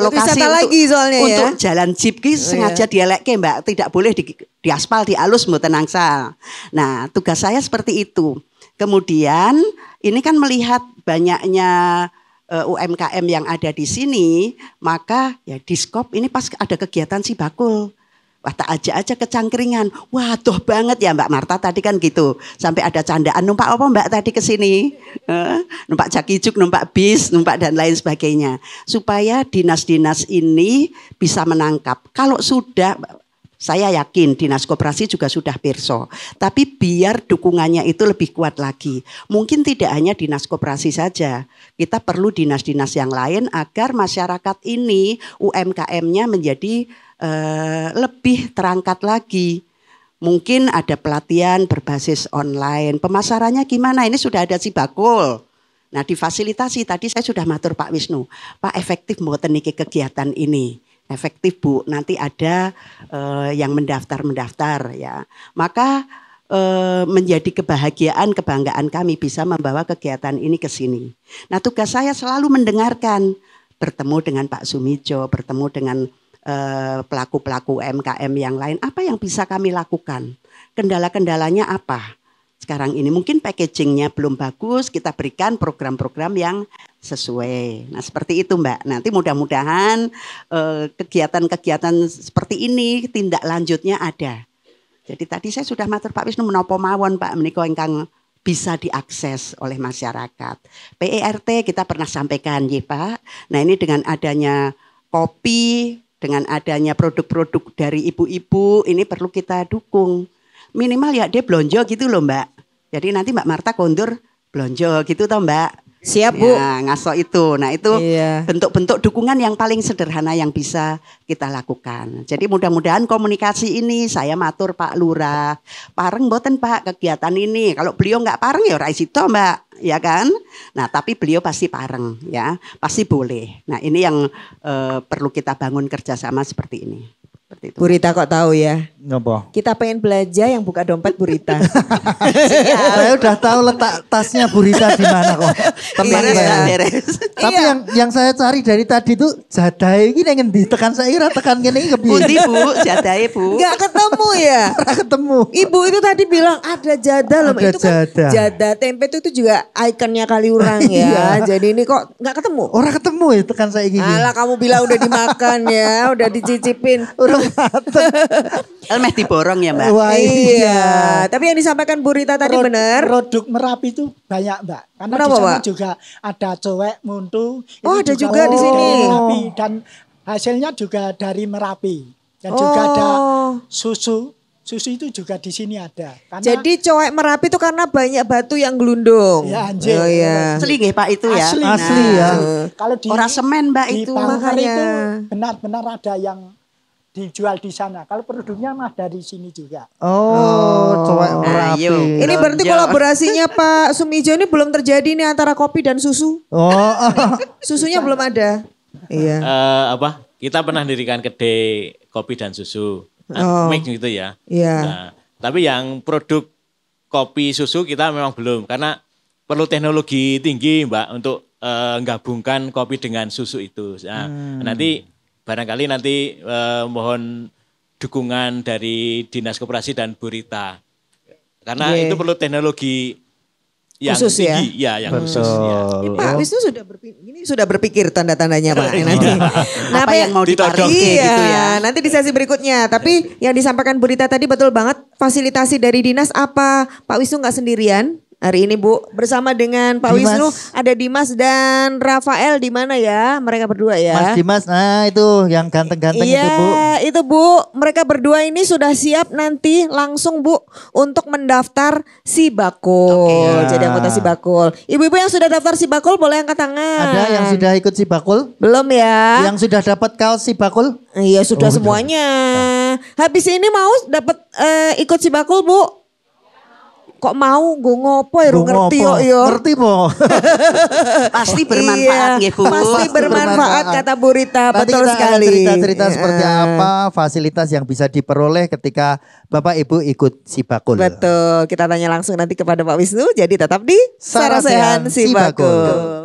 Lokasi lagi soalnya untuk jalan jeep ki sengaja dielekke, Mbak, tidak boleh di aspal, di alus mboten angsal. Nah, tugas saya seperti itu. Kemudian ini kan melihat banyaknya UMKM yang ada di sini, maka ya Diskop ini pas ada kegiatan Sibakul. Wah, tak ajak aja ke Cangkringan. Waduh banget ya Mbak Marta tadi kan gitu. Sampai ada candaan, numpak apa Mbak tadi ke sini? Numpak jakijuk, numpak bis, numpak dan lain sebagainya. Supaya dinas-dinas ini bisa menangkap. Kalau sudah, saya yakin Dinas Koperasi juga sudah pirso. Tapi biar dukungannya itu lebih kuat lagi. Mungkin tidak hanya Dinas Koperasi saja. Kita perlu dinas-dinas yang lain agar masyarakat ini UMKM-nya menjadi lebih terangkat lagi. Mungkin ada pelatihan berbasis online. Pemasarannya gimana? Ini sudah ada Sibakul. Nah, difasilitasi. Tadi saya sudah matur Pak Wisnu. Pak, efektif mboten niki kegiatan ini. Efektif Bu, nanti ada yang mendaftar ya. Maka menjadi kebahagiaan, kebanggaan kami bisa membawa kegiatan ini ke sini. Nah, tugas saya selalu mendengarkan, bertemu dengan Pak Sumijo, bertemu dengan pelaku-pelaku UMKM yang lain, apa yang bisa kami lakukan? Kendala-kendalanya apa? Sekarang ini mungkin packagingnya belum bagus, kita berikan program-program yang sesuai. Nah, seperti itu Mbak. Nanti mudah-mudahan kegiatan-kegiatan seperti ini tindak lanjutnya ada. Jadi tadi saya sudah matur Pak Wisnu menapa mawon Pak menika ingkang bisa diakses oleh masyarakat. PERT kita pernah sampaikan ya Pak. Nah, ini dengan adanya kopi, dengan adanya produk-produk dari ibu-ibu, ini perlu kita dukung. Minimal ya dia blonjo gitu loh Mbak. Jadi nanti Mbak Marta kondur blonjo gitu toh Mbak. Siap Bu. Ya, ngaso itu. Nah itu bentuk-bentuk dukungan yang paling sederhana yang bisa kita lakukan. Jadi mudah-mudahan komunikasi ini saya matur Pak Lurah. Pareng mboten Pak kegiatan ini. Kalau beliau nggak pareng ya ora isito Mbak. Ya kan? Nah tapi beliau pasti pareng ya. Pasti boleh. Nah ini yang perlu kita bangun kerjasama seperti ini. Bu Rita kok tahu ya? Ngopo? Kita pengen belanja yang buka dompet Bu Rita. Saya udah tahu letak tasnya Bu Rita di mana kok. Beres. Tapi yang saya cari dari tadi tuh jadahe iki ning endi? Tekan saya kira tekan kene iki kepiye? Pundi Bu? Jadahe Bu? Enggak ketemu ya? Ora ketemu. Ibu itu tadi bilang ada jada loh. Ada itu kan jada tempe itu juga ikonnya Kaliurang ya. Jadi ini kok enggak ketemu? Ora ketemu ya tekan saya iki. Alah kamu bilang udah dimakan ya, udah dicicipin. Meh diborong ya Mbak. Wah, Iya, tapi yang disampaikan Bu Rita tadi benar. Produk Merapi itu banyak Mbak. Karena Kenapa, di sana Pak? juga ada cowek muntu. Oh, itu ada juga di dari sini. Merapi. Dan hasilnya juga dari Merapi. Dan juga ada susu. Susu itu juga di sini ada. Karena, Jadi cowek Merapi itu karena banyak batu yang gelundung. ya anjir. Oh iya. Asli nggih Pak itu ya. Asli ya. Kalau di Orang semen Mbak di itu. Bangkar makanya. itu benar-benar ada yang dijual di sana. Kalau produknya mah dari sini juga. Oh, cowok Merapi. Ayo. Ini berarti kolaborasinya Pak Sumijo ini belum terjadi nih antara kopi dan susu. Oh, Susunya belum ada. Iya. Kita pernah dirikan kedai kopi dan susu. Mix gitu ya. Iya. Nah, tapi yang produk kopi susu kita memang belum karena perlu teknologi tinggi Mbak untuk menggabungkan kopi dengan susu itu. Nah, nanti barangkali nanti mohon dukungan dari Dinas Koperasi dan Bu Rita. Karena itu perlu teknologi yang khusus tinggi, ya yang khusus. Ya. Pak Wisnu sudah berpikir tanda-tandanya Pak. Nanti. Apa yang mau ditarik iya, gitu ya. nanti di sesi berikutnya. Tapi yang disampaikan Bu Rita tadi betul banget. Fasilitasi dari dinas apa? Pak Wisnu nggak sendirian hari ini Bu. Bersama dengan Pak Dimas. Wisnu ada Dimas dan Rafael di mana ya? Mereka berdua ya. Mas Dimas, nah itu yang ganteng-ganteng Iya, itu Bu. itu Bu. Mereka berdua ini sudah siap nanti langsung Bu untuk mendaftar si Bakul. Jadi anggota si Bakul. Ibu-ibu yang sudah daftar si Bakul boleh angkat tangan. Ada yang sudah ikut si Bakul? Belum ya? Yang sudah dapat kaos si Bakul? Iya sudah semuanya. Habis ini mau dapat ikut si Bakul Bu? Kok mau gue ngopo ya ngerti kok yo. Ngerti po. Pasti bermanfaat nggih Bu. Pasti bermanfaat kata Bu Rita. Nanti Betul kita akan sekali. cerita-cerita seperti apa fasilitas yang bisa diperoleh ketika Bapak Ibu ikut si Bakul. Betul. Kita tanya langsung nanti kepada Pak Wisnu. Jadi tetap di Sarasehan si Bakul. Bakul.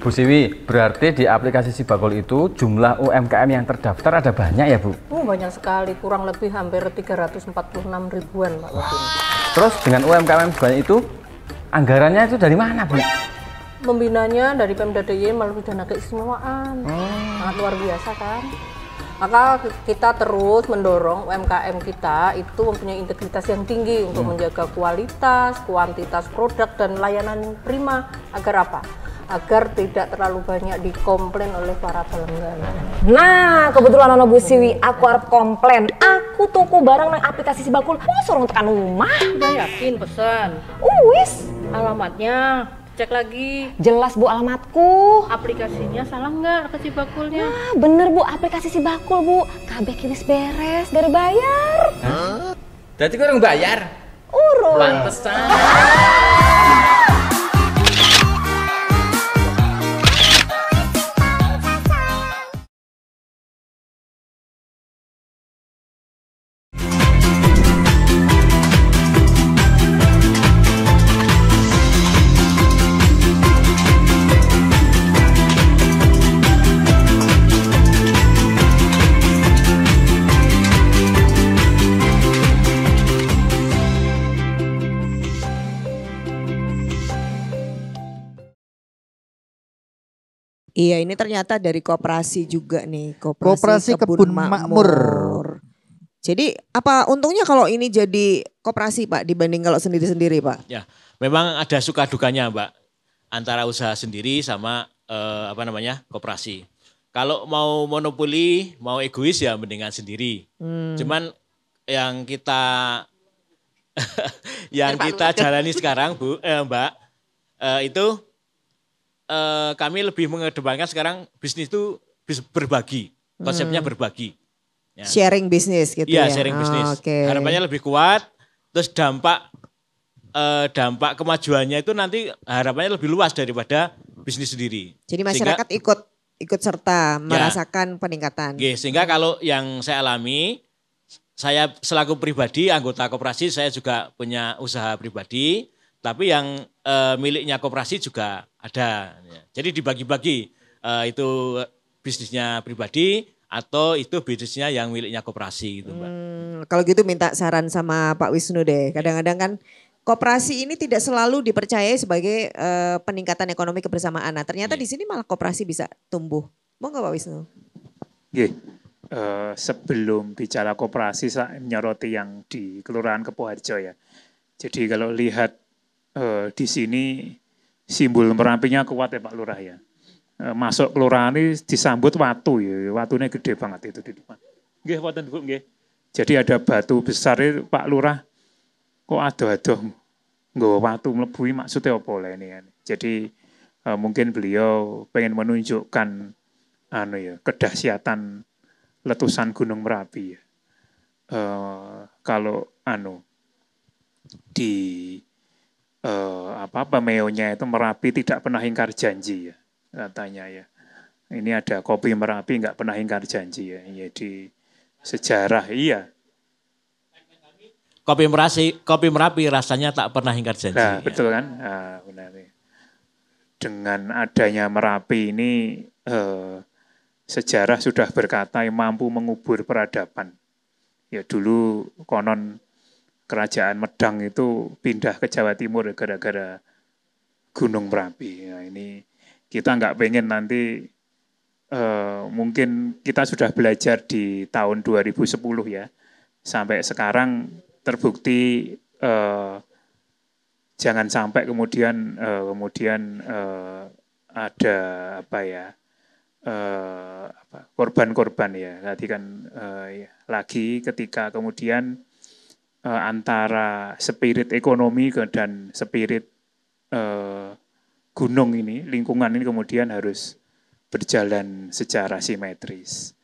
Bu Siwi, berarti di aplikasi si Bakul itu jumlah UMKM yang terdaftar ada banyak ya Bu? Banyak sekali, kurang lebih hampir 346 ribuan Pak Wadin. Terus dengan UMKM sebanyak itu, anggarannya itu dari mana Bu? Pembinanya dari Pemda DIY melalui dana keistimewaan, sangat luar biasa kan. Maka kita terus mendorong UMKM kita itu mempunyai integritas yang tinggi untuk menjaga kualitas, kuantitas produk dan layanan yang prima. Agar apa? Agar tidak terlalu banyak dikomplain oleh para pelanggan. Nah, kebetulan Nono Bu Siwi, aku harus komplain. Aku tuku barang nang aplikasi si Bakul, suruh tekan rumah. Udah yakin pesan? Wis. Alamatnya cek lagi. Jelas Bu alamatku. Aplikasinya salah nggak ke si Bakulnya? Nah, bener Bu, aplikasi si Bakul Bu. Kabeh kinis beres, gak bayar. Hah? Berarti kurang bayar? Urus. Pantesan. Iya, ini ternyata dari koperasi juga nih, Koperasi Kebun Makmur. Jadi apa untungnya kalau ini jadi koperasi Pak dibanding kalau sendiri-sendiri Pak? Ya, memang ada suka dukanya Mbak antara usaha sendiri sama koperasi. Kalau mau monopoli, mau egois ya mendingan sendiri. Cuman yang kita jalani sekarang Bu, Mbak, itu kami lebih mengedepankan sekarang bisnis itu berbagi, konsepnya berbagi. Ya. Sharing bisnis gitu ya? Iya, sharing bisnis. Okay. Harapannya lebih kuat, terus dampak kemajuannya itu nanti harapannya lebih luas daripada bisnis sendiri. Jadi masyarakat ikut ikut serta merasakan peningkatan. Sehingga kalau yang saya alami, saya selaku pribadi anggota koperasi, saya juga punya usaha pribadi, tapi yang miliknya koperasi juga ada. Jadi dibagi-bagi, itu bisnisnya pribadi atau itu bisnisnya yang miliknya koperasi gitu, Mbak. Kalau gitu minta saran sama Pak Wisnu deh. Kadang-kadang kan koperasi ini tidak selalu dipercayai sebagai peningkatan ekonomi kebersamaan. Nah, ternyata di sini malah koperasi bisa tumbuh. Mau nggak Pak Wisnu? Sebelum bicara koperasi, saya menyoroti yang di Kelurahan Kepoharjo ya. Jadi kalau lihat di sini simbol Merapinya kuat ya Pak Lurah ya. Masuk kelurahan ini disambut watu ya, watunya gede banget itu di depan. Nggih, wonten Bu nggih. Jadi ada batu besar itu Pak Lurah kok adoh-adoh nggawa watu mlebu maksudnya apa lah ini kan. Jadi mungkin beliau pengen menunjukkan kedahsyatan letusan Gunung Merapi ya. Kalau di pameonya itu Merapi tidak pernah ingkar janji ya katanya ya. Ini ada kopi Merapi nggak pernah ingkar janji ya. Jadi sejarah iya. Kopi Merapi rasanya tak pernah ingkar janji. Nah, betul kan? Nah, benar. Dengan adanya Merapi ini sejarah sudah berkata yang mampu mengubur peradaban. Ya dulu konon kerajaan Medang itu pindah ke Jawa Timur gara-gara Gunung Merapi. Nah, ini kita nggak pengen nanti mungkin kita sudah belajar di tahun 2010 ya. Sampai sekarang terbukti jangan sampai kemudian ada korban-korban ya. Tadi kan lagi ketika kemudian antara spirit ekonomi dan spirit gunung ini, lingkungan ini kemudian harus berjalan secara simetris.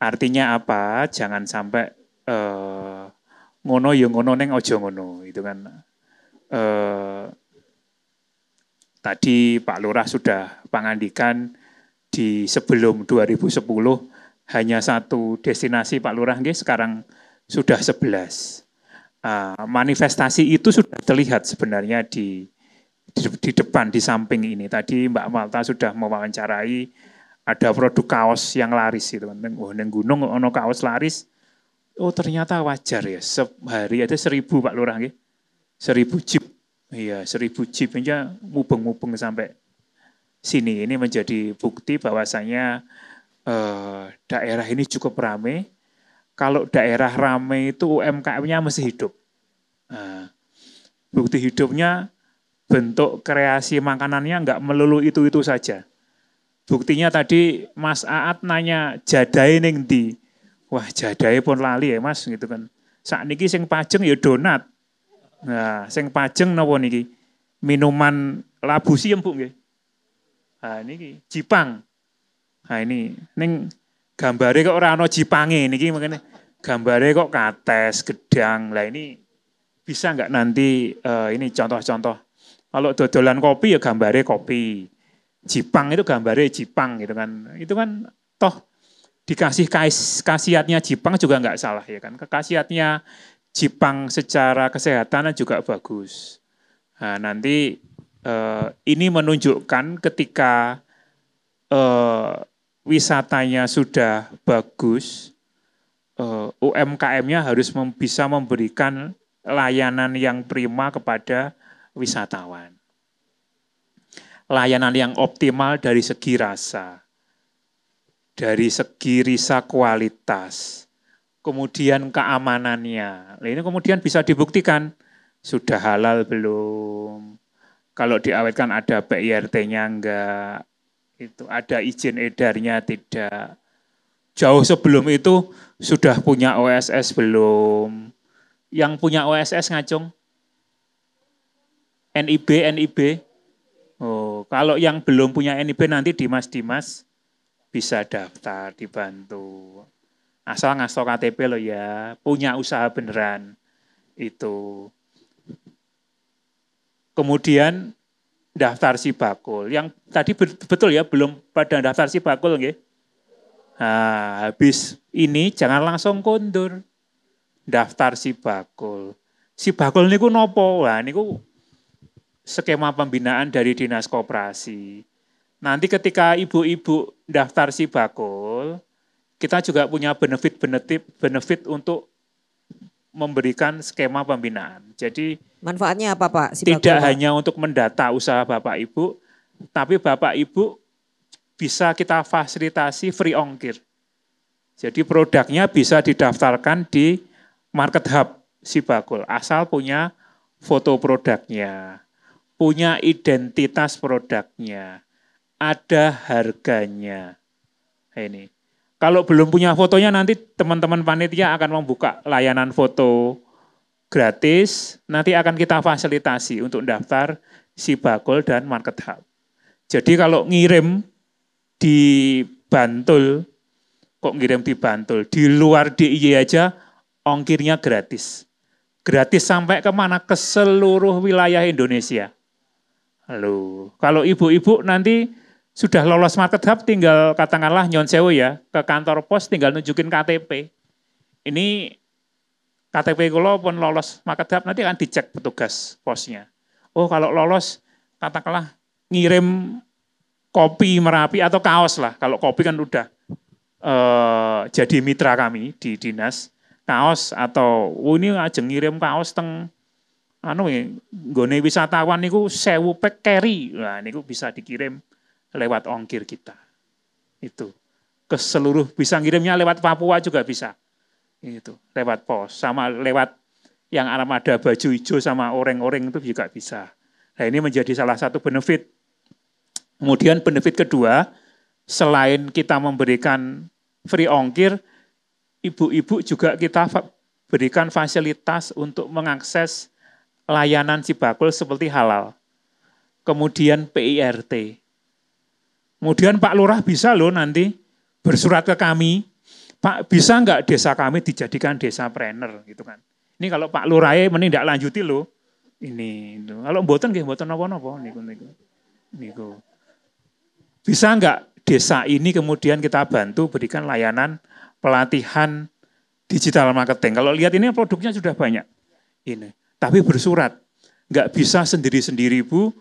Artinya apa? Jangan sampai ngono ya ngono neng ojo ngono, itu kan. Tadi Pak Lurah sudah pangandikan di sebelum 2010 hanya satu destinasi Pak Lurah, sekarang sudah 11. Manifestasi itu sudah terlihat sebenarnya di depan, di samping ini. Tadi Mbak Malta sudah mewawancarai ada produk kaos yang laris itu kan. Neng gunung ono kaos laris. Oh ternyata wajar ya. Sehari ada 1.000 Pak Lurah nggih. 1.000 jeep. Iya, 1.000 jeep aja mubeng-mubeng sampai sini. Ini menjadi bukti bahwasanya daerah ini cukup ramai. Kalau daerah ramai itu UMKM-nya mesti hidup. Bukti hidupnya bentuk kreasi makanannya nggak melulu itu-itu saja. Buktinya tadi Mas Aat nanya jadahe ning ndi. Wah, jadahe pun lali ya Mas gitu kan. Sakniki sing pajeng ya donat. Nah, sing pajeng napa niki? Minuman labu siem Bu nggih. Nah, niki jipang. Nah, ini ning gambare kok ora ana jipange niki makane gambare kok kates, gedang. Lah ini bisa nggak nanti ini contoh-contoh. Kalau dodolan kopi ya gambare kopi. Jipang itu gambare jipang gitu kan. Itu kan toh dikasih khasiatnya Jipang juga nggak salah ya kan. Khasiatnya Jipang secara kesehatan juga bagus. Nah, nanti ini menunjukkan ketika wisatanya sudah bagus, UMKM-nya harus bisa memberikan layanan yang prima kepada wisatawan. Layanan yang optimal dari segi rasa, dari segi risa kualitas, kemudian keamanannya. Nah, ini kemudian bisa dibuktikan sudah halal belum, kalau diawetkan ada PIRT-nya enggak, itu ada izin edarnya tidak. Jauh sebelum itu sudah punya OSS belum? Yang punya OSS ngacung? NIB. Oh, kalau yang belum punya NIB nanti Dimas bisa daftar, dibantu. Asal ngasto KTP loh ya, punya usaha beneran itu. Kemudian daftar Sibakul. Yang tadi betul ya, belum pada daftar Sibakul nggih. Nah, habis ini jangan langsung kondur. Daftar Sibakul. Sibakul niku nopo? Wah, niku skema pembinaan dari Dinas Koperasi. Nanti ketika ibu-ibu daftar Sibakul, kita juga punya benefit untuk memberikan skema pembinaan. Jadi manfaatnya apa Pak? Sibakul, tidak Pak? hanya untuk mendata usaha Bapak Ibu, tapi Bapak Ibu bisa kita fasilitasi free ongkir. Jadi produknya bisa didaftarkan di Market Hub Sibakul, asal punya foto produknya, punya identitas produknya, ada harganya. Ini. Kalau belum punya fotonya nanti teman-teman panitia akan membuka layanan foto gratis, nanti akan kita fasilitasi untuk daftar Sibakul dan Market Hub. Jadi kalau ngirim di Bantul, kok ngirim di Bantul, di luar DIY aja ongkirnya gratis. Gratis sampai kemana? Ke seluruh wilayah Indonesia. Halo, kalau ibu-ibu nanti sudah lolos Market Hub tinggal katakanlah nyon sewu ya, ke kantor pos tinggal nunjukin KTP. Ini KTP kula pun lolos Market Hub nanti akan dicek petugas posnya. Oh kalau lolos katakanlah ngirim kopi Merapi atau kaos lah. Kalau kopi kan udah jadi mitra kami di dinas. Kaos atau ini aja ngirim kaos teng nggone wisatawan niku 1000 pack carry. Nah niku bisa dikirim lewat ongkir kita. Itu. Ke seluruh bisa ngirimnya lewat Papua juga bisa. Itu, lewat pos sama lewat yang armada baju hijau sama oreng-oreng itu juga bisa. Nah, ini menjadi salah satu benefit. Kemudian benefit kedua, selain kita memberikan free ongkir, ibu-ibu juga kita berikan fasilitas untuk mengakses layanan Sibakul seperti halal. Kemudian PIRT. Kemudian Pak Lurah bisa loh nanti bersurat ke kami, Pak bisa enggak desa kami dijadikan desa planner gitu kan. Ini kalau Pak Lurah menindaklanjuti loh. Ini itu. Kalau mboten nggih mboten napa-napa niku. Bisa enggak desa ini kemudian kita bantu berikan layanan pelatihan digital marketing. Kalau lihat ini produknya sudah banyak. Ini. Tapi bersurat. Enggak bisa sendiri-sendiri Bu.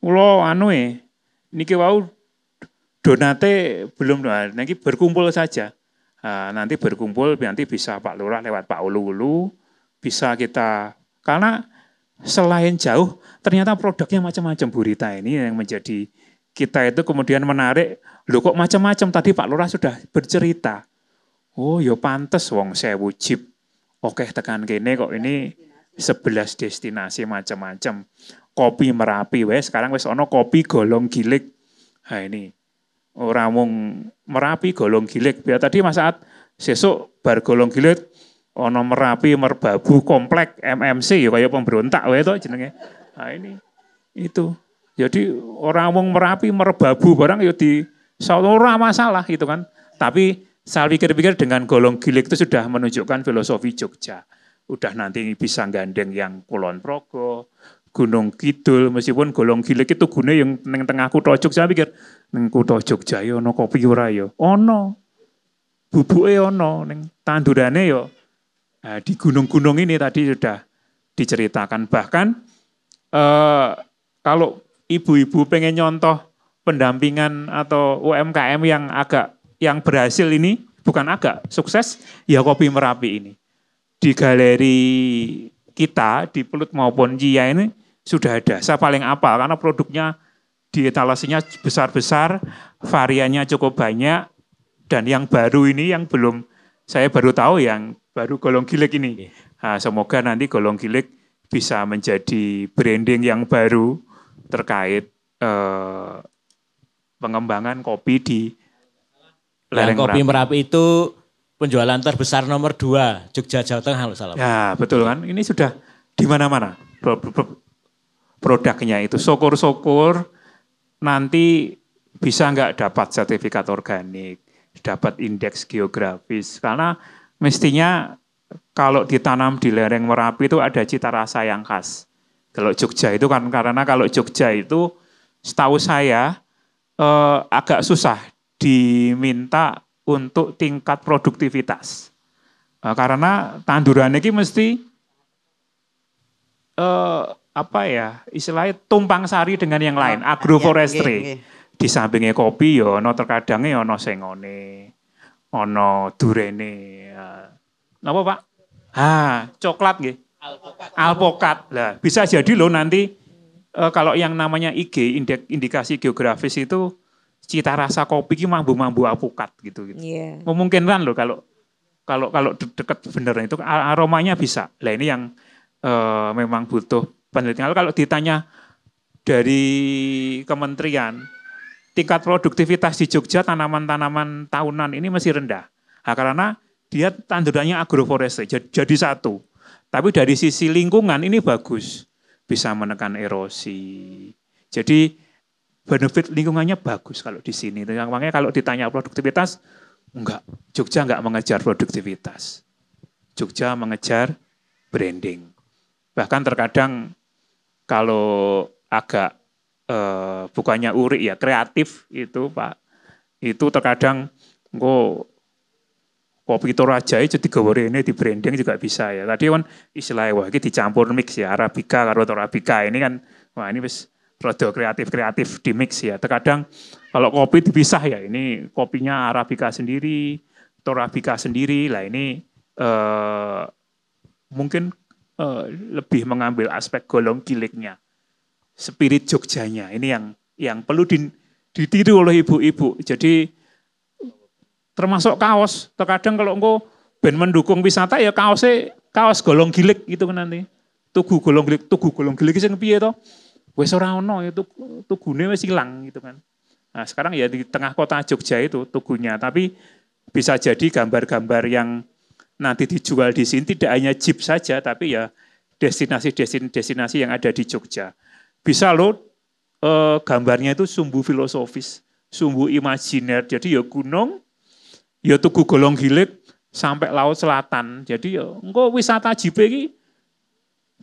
Kula niki wau donate belum nanti berkumpul saja. Nah, nanti berkumpul nanti bisa Pak Lurah lewat Pak Ulu-Ulu bisa kita karena selain jauh ternyata produknya macam-macam Bu Rita ini yang menjadi kita itu kemudian menarik loh kok macam-macam tadi Pak Lurah sudah bercerita. Oh ya pantes wong 1000 jeep. Oke tekan kene kok ini 11 destinasi macam-macam. Kopi Merapi wes sekarang wes ono kopi Golong Gilik. Nah ini orang mung Merapi Golong Gilik. Biar tadi saat sesuk bar Golong Gilik ono Merapi Merbabu komplek MMC ya kayak pemberontak wae to jenenge. Nah ini itu. Jadi orang mung Merapi Merbabu barang ya di ora masalah gitu kan. Tapi saya pikir-pikir dengan Golong Gilik itu sudah menunjukkan filosofi Jogja. Udah nanti bisa gandeng yang Kulon Progo, Gunung Kidul, meskipun Golong Gilik itu gune yang neng tengah kutha Jogja, saya pikir neng kutha Jogja ya ono kopi ora ya. Ono. Bubuke ono neng tandurane ya. Nah, di gunung-gunung ini tadi sudah diceritakan. Bahkan kalau ibu-ibu pengen nyontoh pendampingan atau UMKM yang berhasil ini, bukan sukses, ya Kopi Merapi ini. Di galeri kita, di Pelut maupun Jia ini sudah ada. Saya paling apal karena produknya di etalasinya besar-besar, variannya cukup banyak, dan yang baru ini yang belum, saya baru tahu yang baru Golong Gilik ini. Nah, semoga nanti Golong Gilik bisa menjadi branding yang baru terkait pengembangan kopi di lereng Kopi Merapi itu penjualan terbesar nomor 2 Jogja Jawa Tengah salah. Ya betul kan, ini sudah di mana-mana produknya itu. Syukur-syukur nanti bisa nggak dapat sertifikat organik, dapat indeks geografis. Karena mestinya kalau ditanam di lereng Merapi itu ada cita rasa yang khas. Kalau Jogja itu kan karena kalau Jogja itu setahu saya agak susah diminta untuk tingkat produktivitas. Karena tanduran ini mesti istilahnya tumpang sari dengan yang lain, agroforestry. Di sampingnya kopi ya ono terkadang ya ono sengone, ono durene. Napa Pak? Coklat nggih. Alpokat. Lah, bisa jadi loh nanti kalau yang namanya IG, indikasi geografis itu cita rasa kopi ki mambu-mambu alpukat gitu. Yeah. Memungkinkan loh kalau dekat beneran itu aromanya bisa. Lah ini yang memang butuh penelitian. Kalau ditanya dari kementerian, tingkat produktivitas di Jogja tanaman-tanaman tahunan ini masih rendah. Karena dia tandurannya agroforestry, jadi satu. Tapi dari sisi lingkungan ini bagus, bisa menekan erosi. Jadi benefit lingkungannya bagus kalau di sini. Makanya kalau ditanya produktivitas, enggak. Jogja enggak mengejar produktivitas. Jogja mengejar branding. Bahkan terkadang kalau agak bukannya urik ya, kreatif itu Pak, itu terkadang kopi Toraja itu digawe ini di branding juga bisa ya. Tadi kan istilahnya wah ini dicampur mix ya, Arabica karo Torabika ini kan wah ini wis rada kreatif di mix ya. Terkadang kalau kopi dipisah ya, ini kopinya Arabica sendiri, Torabika sendiri. Lah ini mungkin lebih mengambil aspek golong giliknya, spirit Jogjanya. Ini yang perlu ditiru oleh ibu-ibu. Jadi termasuk kaos. Terkadang kalau engko ben mendukung wisata ya kaos golong gilik gitu kan nanti. Tugu golong gilik sing piye to? Wis ora ono ya tugune wis ilang gitu kan. Nah, sekarang ya di tengah kota Jogja itu tugunya, tapi bisa jadi gambar-gambar yang nanti dijual di sini tidak hanya jeep saja, tapi ya destinasi-destinasi yang ada di Jogja. Bisa loh gambarnya itu sumbu filosofis, sumbu imajiner. Jadi ya gunung, ya tugu golong gilik sampai laut selatan. Jadi ya engko wisata jeep iki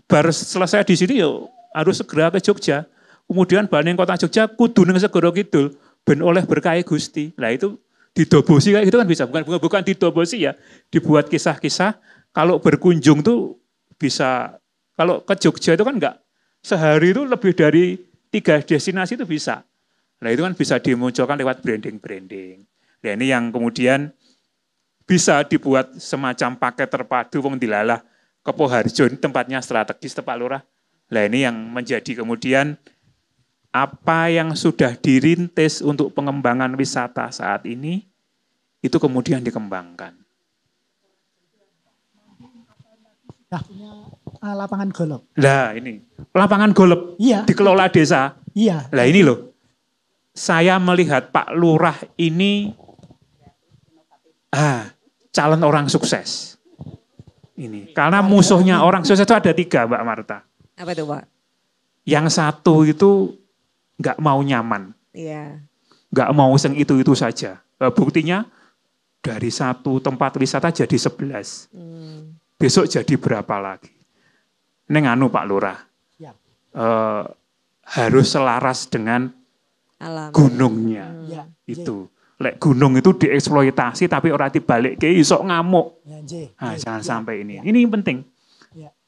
bar selesai di sini ya harus segera ke Jogja. Kemudian banding kota Jogja kudu ning Segoro Kidul ben oleh berkah Gusti. Lah itu didobosi kayak gitu kan bisa, bukan didobosi ya, dibuat kisah-kisah. Kalau berkunjung tuh bisa, kalau ke Jogja itu kan enggak sehari itu lebih dari 3 destinasi itu bisa. Nah itu kan bisa dimunculkan lewat branding. Nah ini yang kemudian bisa dibuat semacam paket terpadu wong dilalah Kepoharjo, tempatnya strategis Pak Lurah. Nah ini yang menjadi kemudian apa yang sudah dirintis untuk pengembangan wisata saat ini, itu kemudian dikembangkan. Nah, lapangan golf. Nah ini, lapangan golf dikelola desa. Iya. Nah ini loh, saya melihat Pak Lurah ini calon orang sukses. Ini, karena musuhnya orang sukses itu ada 3 Mbak Marta. Apa itu Pak? Yang satu itu nggak mau nyaman, nggak mau sing itu saja. Buktinya dari 1 tempat wisata jadi 11, besok jadi berapa lagi? Neng anu Pak Lurah, harus selaras dengan alam gunungnya. Itu, lek gunung itu dieksploitasi tapi orang dibalik ke isok ngamuk. Jangan sampai ini. Ini penting.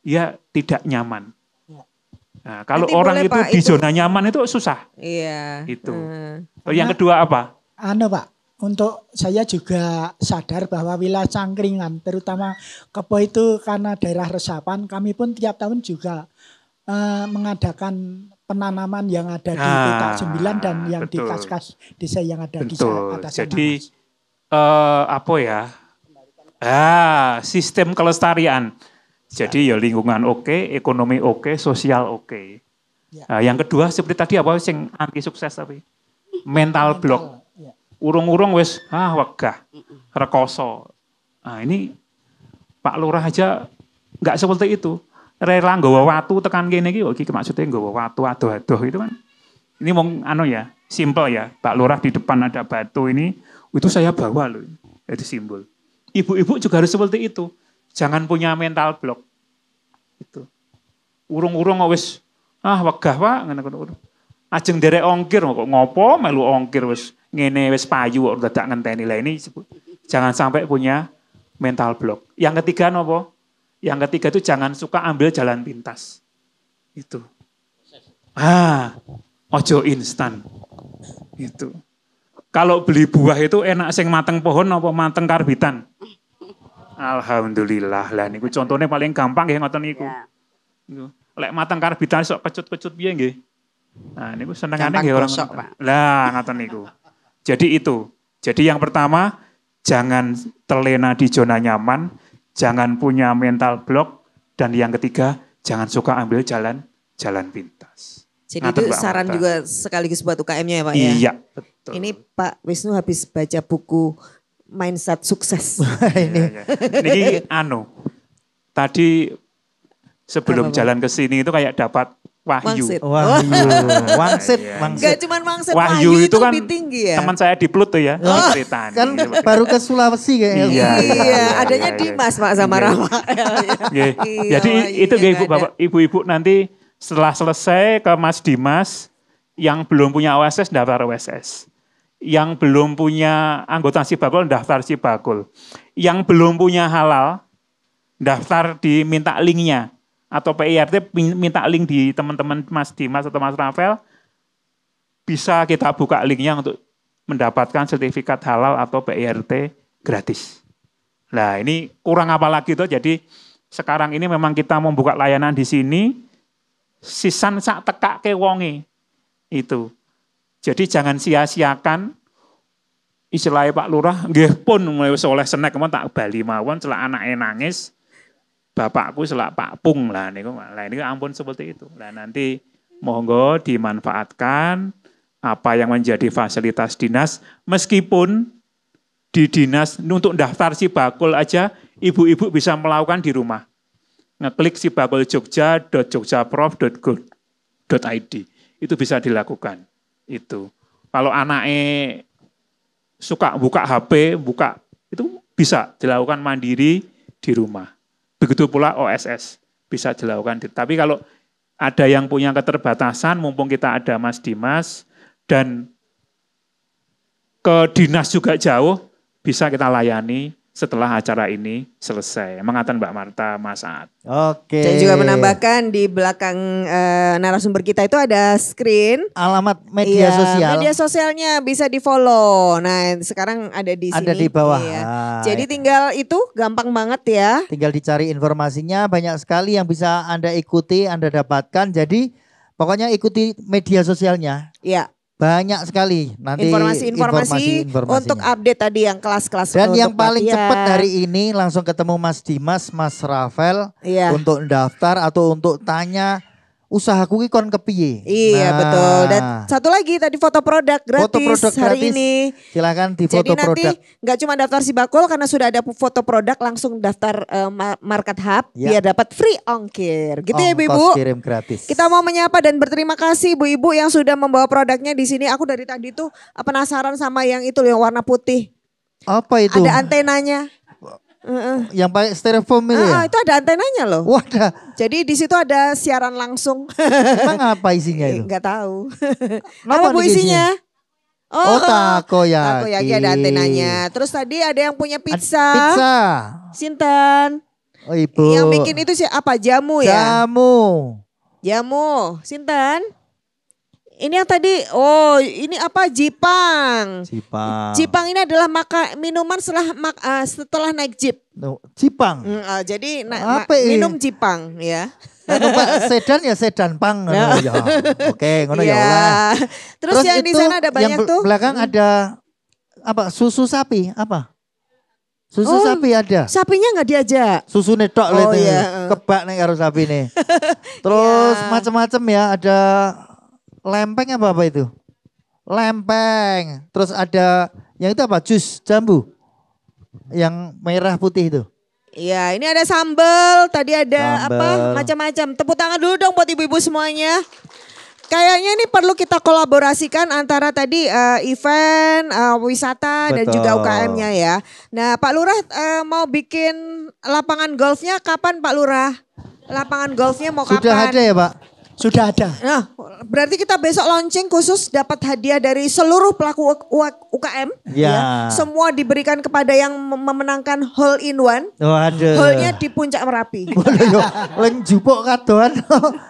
Ya tidak nyaman. Nah, kalau nanti orang itu Pak, di zona nyaman itu susah. Iya. Itu. Yang kedua apa? Pak, untuk saya juga sadar bahwa wilayah Cangkringan, terutama Kepo itu karena daerah resapan, kami pun tiap tahun juga mengadakan penanaman yang ada di Petak 9 dan yang betul. Di kas-kas desa yang ada betul. Di atas. Jadi sistem kelestarian. Jadi ya lingkungan oke, ekonomi oke, sosial oke. Nah, yang kedua seperti tadi apa sing anti sukses tapi mental block. Urung-urung wis wegah, rekoso. Nah, ini Pak Lurah aja enggak seperti itu. Rela nggawa watu tekan kene iki maksudnya nggawa watu adoh-adoh itu kan. Ini mau simple ya. Pak Lurah di depan ada batu ini, itu saya bawa loh. Itu simbol. Ibu-ibu juga harus seperti itu. Jangan punya mental block. Itu. Urung-urung wis wegah Pak, ngono. Ajeng derek ongkir kok ngopo melu ongkir wis ngene wis payu kok dadak ngenteni. Lah ini jangan sampai punya mental block. Yang ketiga nopo? Yang ketiga itu jangan suka ambil jalan pintas. Itu. Ojo instan. Itu. Kalau beli buah itu enak sing mateng pohon apa mateng karbitan? Alhamdulillah. Lah niku contohnya paling gampang nggih ngoten niku. Lek mateng karbitan sok kecut-kecut piye nggih? Nah, niku senengane nggih orang. Lah ngoten niku. Jadi itu. Jadi yang pertama jangan terlena di zona nyaman, jangan punya mental block, dan yang ketiga jangan suka ambil jalan pintas. Jadi itu saran Marta juga sekaligus buat UKM-nya ya Pak ya? Iya, betul. Ini Pak Wisnu habis baca buku Mindset Sukses. Ini tadi sebelum jalan ke sini itu kayak dapat wahyu. Wangsit. Gak cuma wangsit, wahyu itu kan lebih tinggi ya. Teman saya di Plut tuh ya, ceritanya. Kan baru ke Sulawesi kayaknya. Iya, adanya Dimas Pak sama Rafael. Jadi itu Ibu Bapak, Ibu-ibu nanti setelah selesai ke Mas Dimas, yang belum punya OSS daftar OSS. Yang belum punya anggota Sibagul daftar Sibagul. Yang belum punya halal daftar diminta linknya. Atau PIRT minta link di teman-teman Mas Dimas atau Mas Rafael, bisa kita buka linknya untuk mendapatkan sertifikat halal atau PIRT gratis. Nah ini kurang apa lagi tuh, jadi sekarang ini memang kita membuka layanan di sini, sisan sak tekak ke wonge itu. Jadi jangan sia-siakan istilahnya Pak Lurah, nggih pun mulai oleh senek kemana tak bali mawon celak anake nangis. Bapakku selak Pak Pung lah niku. Lah ini ampun seperti itu. Lah nanti monggo dimanfaatkan apa yang menjadi fasilitas dinas, meskipun di dinas untuk daftar Sibagul aja ibu-ibu bisa melakukan di rumah. Ngeklik sibaguljogja.jogjaprof.go.id. Itu bisa dilakukan. Itu. Kalau anaknya suka buka HP, itu bisa dilakukan mandiri di rumah. Begitu pula OSS bisa dilakukan. Tapi kalau ada yang punya keterbatasan, mumpung kita ada Mas Dimas, dan ke dinas juga jauh, bisa kita layani setelah acara ini selesai. Mengatakan Mbak Marta, Mas Aat. Oke. Saya juga menambahkan di belakang narasumber kita itu ada screen. Alamat media sosial. Media sosialnya bisa di follow. Nah sekarang ada di sini. Ada di bawah. Iya. Jadi tinggal itu gampang banget ya. Tinggal dicari informasinya, banyak sekali yang bisa Anda ikuti, Anda dapatkan. Jadi pokoknya ikuti media sosialnya. Iya. Banyak sekali nanti informasi untuk update tadi yang kelas-kelas. Dan yang paling cepat hari ini langsung ketemu Mas Dimas, Mas Rafael untuk daftar atau untuk tanya usahaku ki kon kepiye. Iya betul. Dan satu lagi tadi foto produk gratis hari ini. Silakan di foto produk. Jadi nanti nggak cuma daftar Sibagul karena sudah ada foto produk, langsung daftar Market Hub biar dapat free ongkir. Gitu ya Ibu-ibu. Kirim gratis. Kita mau menyapa dan berterima kasih Ibu-ibu yang sudah membawa produknya di sini. Aku dari tadi tuh penasaran sama yang itu yang warna putih. Apa itu? Ada antenanya. Yang pakai styrofoam itu ya? Itu ada antenanya loh. Wadah. Jadi di situ ada siaran langsung. Emang apa isinya itu? Enggak tahu. Apa Bu isinya? Takoyaki ada antenanya. Terus tadi ada yang punya pizza. Pizza. Sinten? Oh Ibu. Yang bikin itu apa? Jamu ya? Jamu. Sinten? Ini yang tadi, ini apa? Jipang. Jipang ini adalah minuman setelah naik jeep. Jipang. Jadi minum Jipang ya. Sedan ya sedan pang. Ya. Oke, ngono ya. Terus yang di sana ada banyak tuh. Belakang ada apa? Susu sapi apa? Susu sapi ada. Sapinya nggak diajak. Susu netok kebak nih karo sapi nih. Terus macam-macam ya, ada lempeng apa itu? Lempeng. Terus ada yang itu apa? Jus jambu. Yang merah putih itu. Iya, ini ada sambal, tadi ada apa? Macam-macam. Tepuk tangan dulu dong buat ibu-ibu semuanya. Kayaknya ini perlu kita kolaborasikan antara tadi event, wisata dan juga UKM-nya ya. Nah, Pak Lurah mau bikin lapangan golfnya kapan Pak Lurah? Lapangan golfnya mau kapan? Sudah ada ya Pak? Sudah ada. Nah, berarti kita besok launching khusus dapat hadiah dari seluruh pelaku UKM. Ya. Semua diberikan kepada yang memenangkan hole in one. Waduh. Hole-nya di Puncak Merapi. Leng jupuk kadoan.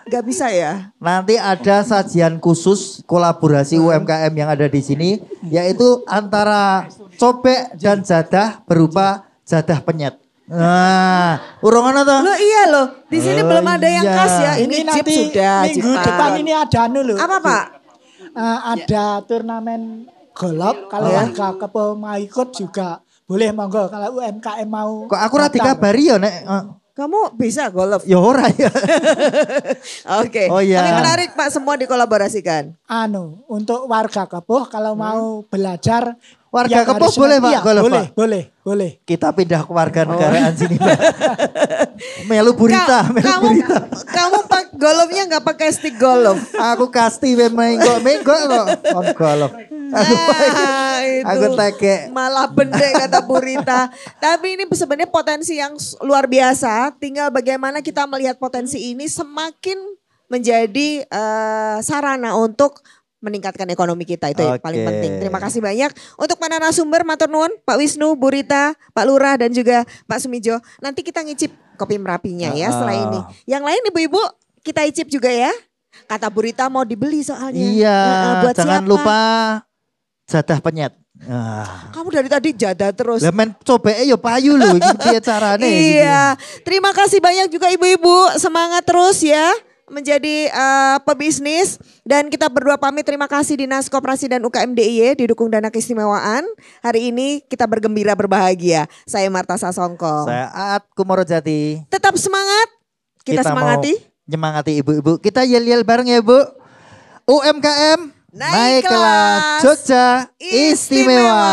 Gak bisa ya? Nanti ada sajian khusus kolaborasi UMKM yang ada di sini, yaitu antara cobek dan jadah berupa jadah penyet. Nah, urung ana to? Loh iya loh, di sini belum ada yang khas ya. Ini nanti Jeep sudah. minggu Jepang. depan ini ada loh. Apa Pak? Ada turnamen golf. Kalau warga Kepo mau ikut juga boleh monggo. Kalau UMKM mau. Kok aku ra dikabari ya nek Kamu bisa golf? ya ora ya. Oke. Oh, iya. Tapi menarik Pak, semua dikolaborasikan. Untuk warga Kepo kalau mau belajar. Warga yang Kepo harus boleh Pak iya, golf boleh, Pak? boleh. Kita pindah ke warga negaraan sini Pak. Melu burita, Kamu pak golfnya nggak pakai stick golf? Aku kasti menggo kok on golf. Aku teke. Malah bendek kata Burita. Tapi ini sebenarnya potensi yang luar biasa. Tinggal bagaimana kita melihat potensi ini semakin menjadi sarana untuk meningkatkan ekonomi kita, itu yang paling penting. Terima kasih banyak untuk para narasumber, matur nuwun Pak Wisnu, Bu Rita, Pak Lurah dan juga Pak Sumijo. Nanti kita ngicip kopi Merapinya ya setelah ini. Yang lain ibu-ibu kita icip juga ya. Kata Bu Rita mau dibeli soalnya. Iya, buat jangan siapa? lupa jadah penyet. Kamu dari tadi jadah terus. Lah men cobeke ya payu lho iki piye carane. Iya. Terima kasih banyak juga ibu-ibu. Semangat terus ya menjadi pebisnis, dan kita berdua pamit. Terima kasih Dinas Koperasi dan UKM DIY didukung dana keistimewaan. Hari ini kita bergembira berbahagia. Saya Marta Sasongko. Saya Aat Kumorojati. Tetap semangat. Kita semangati. Nyemangati ibu-ibu. Kita yel-yel bareng ya Bu. UMKM naik kelas Jogja istimewa.